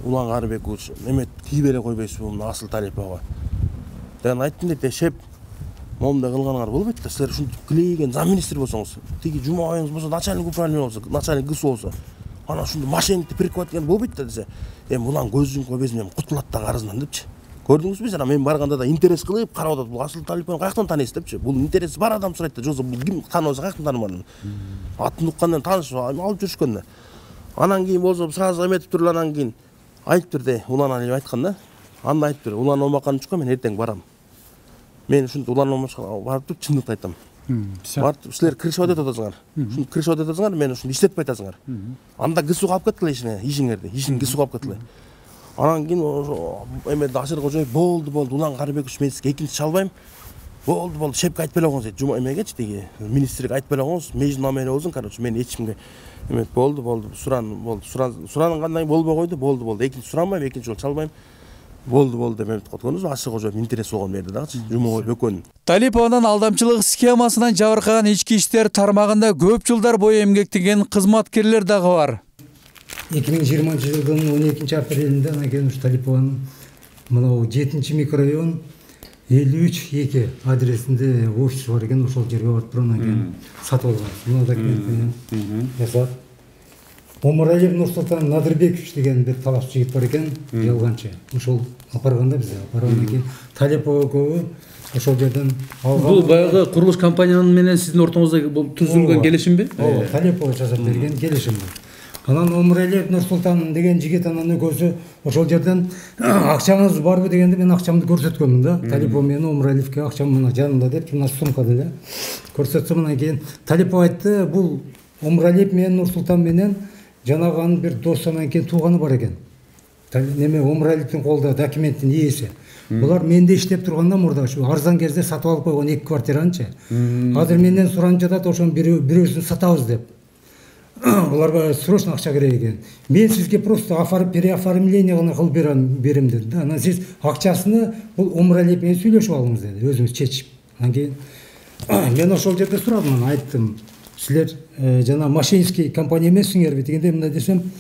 Улан Карыбекович эме тие бере койбойсузбу мына Асыл Талиповго деген айттым дейт. Шеп момундай кылганыңар болбойт да, силер ушинтип килейген замминистр болсоңуз, тиги жумабайыңыз болсо, начальник управления болсо, начальник ГСУ болсо, ана ушундай мошенниктик прихватка болбойт да десе, эми улан көзүн көбөзүн эми кутулат да карызынан депчи. Көрдүңүзбү жана мен барганда да интерес кылып карап атат. Бул Асыл Талиповну каяктан тааныйсыз депчи. Бул интерес бар адам сурайт да, жоксо бул ким тааныбаса каяктан таанымадым. Атын уккандан таанышып алып жүрүшкөн да. Анан кийин болсо сразу эметип туруп анан кийин айтып турду, Улан Алиев айткан да. Анда айтып турду, Улан Омакан чукка мен эртең барам. Мен ушинтип Улан Омаканга барып туруп чындыкты айтам. Барып силер киришип атасыңар. Ушинтип киришип атасыңар, мен ушинтип иштетпей атасыңар. Анда ГСУга алып кеткиле ишиңерди, ишин ГСУга алып кеткиле. Анан кийин эме Ашыр Кожоев болду, Улан Карыбекович мен сизге экинчи чалбайм. Болду, шепке айтпай эле коңуз дейт. Жума эмегечи тиги министрге айтпай эле коңуз, межин номери болсун, короче, мен эчкимге эме болду, сурангандан болбой койду, болду. Экинчи суранбайм, экинчи жолу чалбайм. Болду деп эметип котконбуз. Ашыр Кожоев интерес болгон берди дагычы. Жумабай Бөкөнүн. Талипованын алдамчылык схемасынан жабыркаган ички иштер тармагында көп жылдар бою эмгектеген кызматкерлер дагы бар. 2020 жылдын 12 апрелинде анан Талипованын мынау 7 микрорайон 53-2 адресинде офис бар экен, ошол жерге барып туруп анан кийин сатып алган. Мына документ менен жасап. Омаралиев Нурсултан Надырбекович деген бир талашчы жигит бар экен, жалганчы. Ошол апарганда биз баргандан кийин Талипова ошол жерден алган. Бул баягы курулуш компаниянын менен сиздин ортоңузда түзүлгөн келишимби? Ооба, Талипова жасап берген келишим. Анан Омаралиев Нурсултан деген жигит анан экөөсү ошол жерден акчаңыз барбы дегенде мен акчамды көрсөткөнмүн да. Талипов менен Омаралиевке акчам мына жанымда деп, мына сумкада эле көрсөтсөм, анан кийин Талипов айтты, бул Омаралиев менен Нурсултан менен жанагы анын бир досу, анан кийин тууганы бар экен. Неме Омаралиевдин колунда документтин ээси. Булар менде иштеп турганда мурда ушу арзан кезде сатып алып койгон 2 квартиранычы. Азыр менден суранып жатат, ошонун бирөөсүн сатабыз деп. Буларга срочно акча керек экен. Мен сизге просто переоформление гана кылып берем деди да. Анан сиз акчасыны бул Омаралиев менен сүйлөшүп алыңыз деди, өзүңүз чечип. Анан кийин мен ошол жерде сурадым, айттым, силер жана мошеннический компания эмессиңерби дегенде, мындай десем,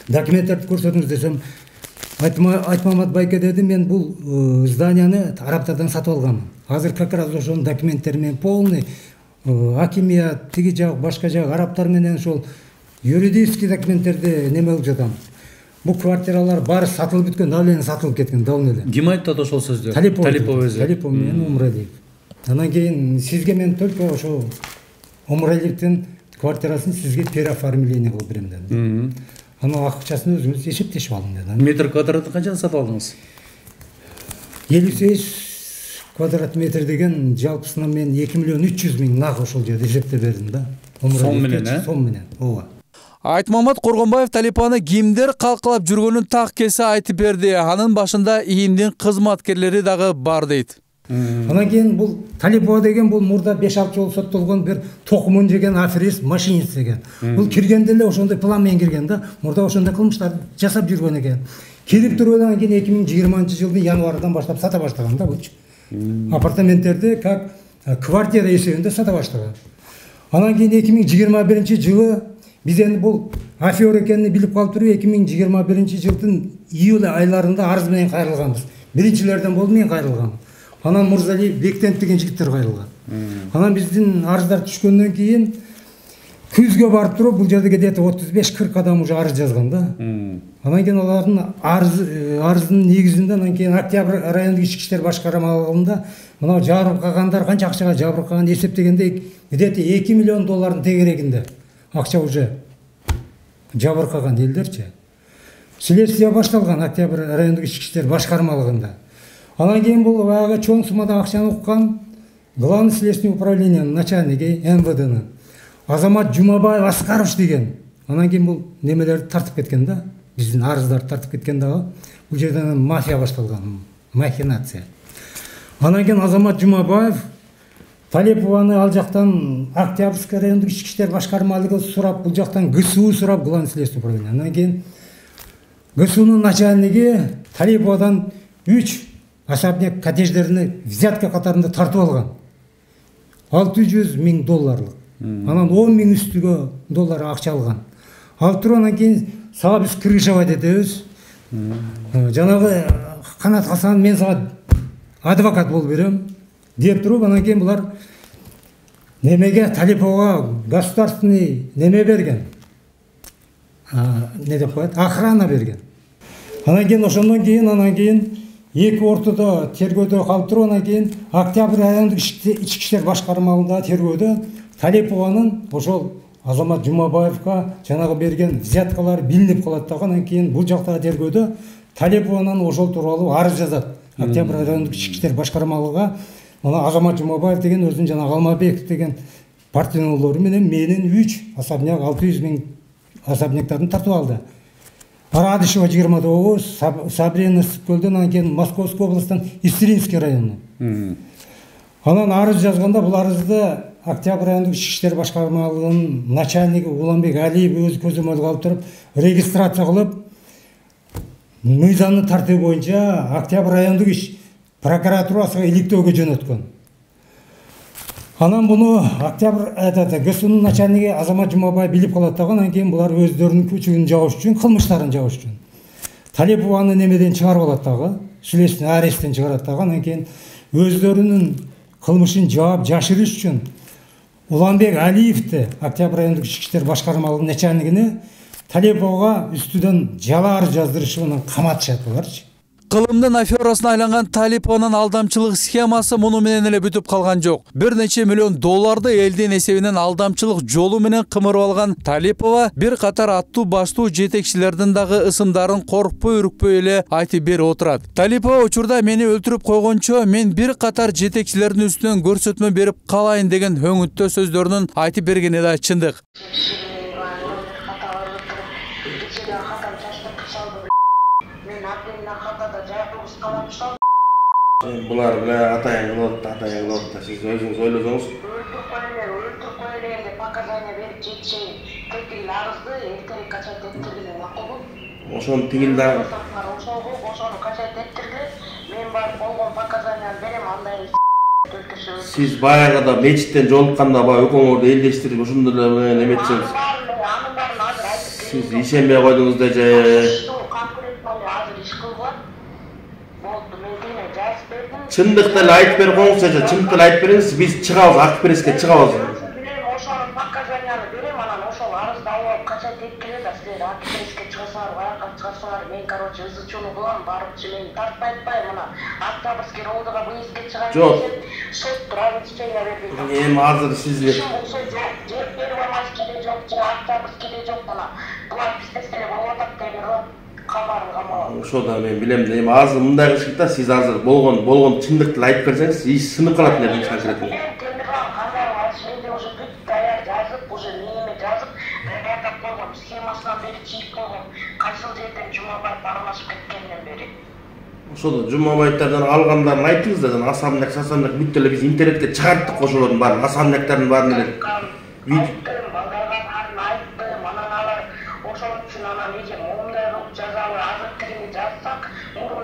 документтерди көрсөтүңүз десем, Айтмамат байке деди, мен бул зданияны арабтардан сатып алганмын. Азыр как раз ошонун документтери менен полный акимият, тиги жак, башка жак арабтар менен ошол юридический документтерди неме кылып жатам. Бул квартиралар баары сатылып бүткөн, дал эле сатылып кеткен, дал эле. Ким айтты ошол сөздү? Талипов өзү. Талипов менен Омаралиев. Анан кийин сизге мен только ошо Омаралиевдин квартирасын сизге переоформление кылып берем деди. Анан акчасын өзүңүз эсептешип алың деди. Метр квадратын канчадан сатып алдыңыз? 58 квадрат метр деген жалпысына мен 2 миллион 300 миң нак ошол жерде эсептеп бердим да. Сом менен, Сом менен, ооба. Айтмамат Коргонбаев Талипаны кимдер калкалап жүргөнүн так кесе айтып берди. Анын башында ИИМдин кызматкерлери дагы бар дейт. Анан кийин бул Талипова деген бул мурда 5-6 жолу соттолгон бир токумун жеген аферист, машинист деген. Бул киргенде эле ошондой план менен кирген да. Мурда ошондой кылмыштар жасап жүргөн экен. Кирип тургандан кийин 2020-жылдын январынан баштап сата баштаган да булчу. Апартаменттерди как квартира эсебинде сата баштаган. Анан кийин 2021-жылы биз эми бул афера экенин билип калып туруп 2021-жылдын июль айларында арыз менен кайрылганбыз. Биринчилерден болду, мен кайрылгам. Анан Мурзалиев Бектент деген жигиттер кайрылган. Анан биздин арыздар түшкөндөн кийин күзгө барып туруп бул жерде где-то 35-40 адам уже арыз жазган да. Анан кийин алардын арызынын негизинде анан кийин Октябрь райондук ички иштер башкармалыгында мына жабыркагандар канча акчага жабыркаган эсептегенде где-то 2 миллион доллардын тегерегинде акча уже жабыркаган элдерчи. Следствие башталган Октябрь райондук ички иштер башкармалыгында. Анан кийин бул баягы чоң суммада акчаны уккан Главный следственный управлениянын начальниги МВДнын Азамат Жумабаев Аскарович деген. Анан кийин бул немелерди тартып кеткен да. Биздин арыздарды тартып кеткен дагы. Бул жерден мафия башталган, махинация. Анан кийин Азамат Жумабаев Талипованы ал жактан Октябрьский райондук ички иштер башкармалыгы сурап, бул жактан ГСУ сурап, Главный следственный управление. Анан кийин ГСУнун начальниги Талиповадан 3 особняк коттедждерини взятка катарында тартып алган. 600 миң долларлык. Анан 10 миң үстүгө доллар акча алган. Ал туруп анан кийин сага биз крышева дедибиз. Жанагы Канат Хасан мен сага адвокат болуп берем деп туруп, анан кийин булар немеге Талиповго государственный неме берген. Не деп коет? Охрана берген. Анан кийин ошондон кийин эки ортодо тергөөдө калып туруп, анан кийин Октябрь райондук ички иштер башкармалыгындагы тергөөдө Талипованын ошол Азамат Жумабаевга жанагы берген взяткалар билинип калат дагы. Анан кийин бул жактагы тергөөдө Талипованын ошол тууралуу арыз жазат. Октябрь райондук ички иштер башкармалыгына мына Азамат Жумабаев деген өзүнүн жанагы Алмабеков деген партиялуулору менен менин 3 особняк 600 000 особняктарын тартып алды. Радышева 29, Сабрина Сыпкөлдөн, анан кийин Московской областтан Истринский району. Анан арыз жазганда бул арызды Октябрь райондук ички иштер башкармалыгынын начальниги Уланбек Алиев өз көзөмөлгө алып туруп, регистрация кылып, мыйзамдын тартиби боюнча Октябрь райондук прокуратурасына иликтөөгө жөнөткөн. Анан буну Октябрь ГСУнун начальниги Азамат Жумабаев билип калат дагы. Анан кийин булар өздөрүнүн күчүн жабыш үчүн, кылмыштарын жабыш үчүн Талипованы немеден чыгарып алат дагы, следственный аресттен чыгарат дагы. Анан кийин өздөрүнүн кылмышын жаап жашырыш үчүн Уланбек Алиевди, Октябрь райондук ички иштер башкармалыгынын начальнигине Талиповго үстүдөн жалаар жаздырышып, анан каматышат буларчы. Кылымдын аферасына айланган Талипованын алдамчылык схемасы муну менен эле бүтүп калган жок. Бир нече миллион долларды элдин эсебинен алдамчылык жолу менен кымырып алган Талипова бир катар аттуу баштуу жетекчилердин дагы ысымдарын коркпой үркпөй эле айтып берип отурат. Талипова учурда мени өлтүрүп койгончо мен бир катар жетекчилердин үстүнөн көрсөтмө берип калайын деген өңүттө сөздөрүнүн айтып бергени да чындык. Булар биле атайын кылып да сиз өзүңүз ойлосоңуз. Өлтүрүп коелен деп показания берип жетишейин. Тегил арызды эртерээк качат эттирген макулбу? Ошону тигил дагы. Ошону качат эттирди. Мен барып болгон показанияны берем, андай Сиз баягыда мечиттен жолукканда баягы экөөңөрдү элдештирип ошондо эле эметсеңиз. Сиз ишенбей койдуңуз да же. Чындыкты эле айтып берип коюңуз же, чындыкты эле айтып бериңиз, биз чыгабыз, ак преске чыгабыз. Ошонун показанияны берем, анан ошол арызды алып качат эткиле да силер ак преске чыгасыңар, баягы чыгасыңар. Мен короче ызычууну кылам, барып мен тартпай атпайм, мына Октябрьский ровдога выездге чыгам десем, суд разрешение бербейт. Эми азыр сизге жер Первомайскийде жок, же Октябрьскийде жок, мына булар бизде эле болуп атат деп ошо да мен билем да, эми азыр мындай кылышык да, сиз азыр болгон чындыкты айтып берсеңиз, иш сынып калат эле конкретно. Менде уже бүт даяр жазып, уже неме жазып, даярдап койгон, схемасынан бери чийип койгон. Кайсыл жерден Жумабаев аралашып кеткенден бери. Ошол Жумабаевтерден алгандарын айтыңыз да, особняк бүт эле биз интернетке чыгарттык ошолордун баарын, особняктардын баарын эле.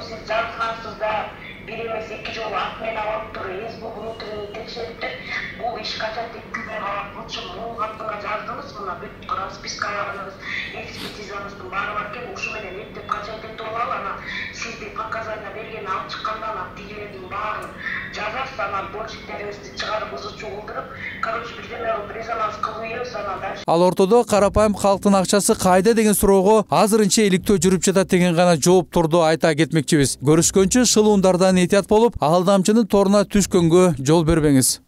Siz жазгансыз да бир эмес эки жолу ак менен алып туруп СБ внутренний текшериптир. Бул иш качат эткилген лучше мол катына жаздыңыз, мына бүт распискаларыңыз, экспертизаңыздын баары бар экен, ушу менен эптеп качат этип алалы, анан сизди показания берген алып чыккандан анан тигилердин баарын жазасыз, анан больщиктериңизди чыгарып ызычуу кылдырып, короче бирдеме кылып резонанс кылып анан дальше. Ал ортодо карапайым калктын акчасы кайда деген суроого азырынча иликтөө жүрүп жатат деген гана жооп турду айта кетмекчибиз. Көрүшкөнчө шылуундардан этият болуп, алдамчынын торуна түшкөнгө жол бербеңиз.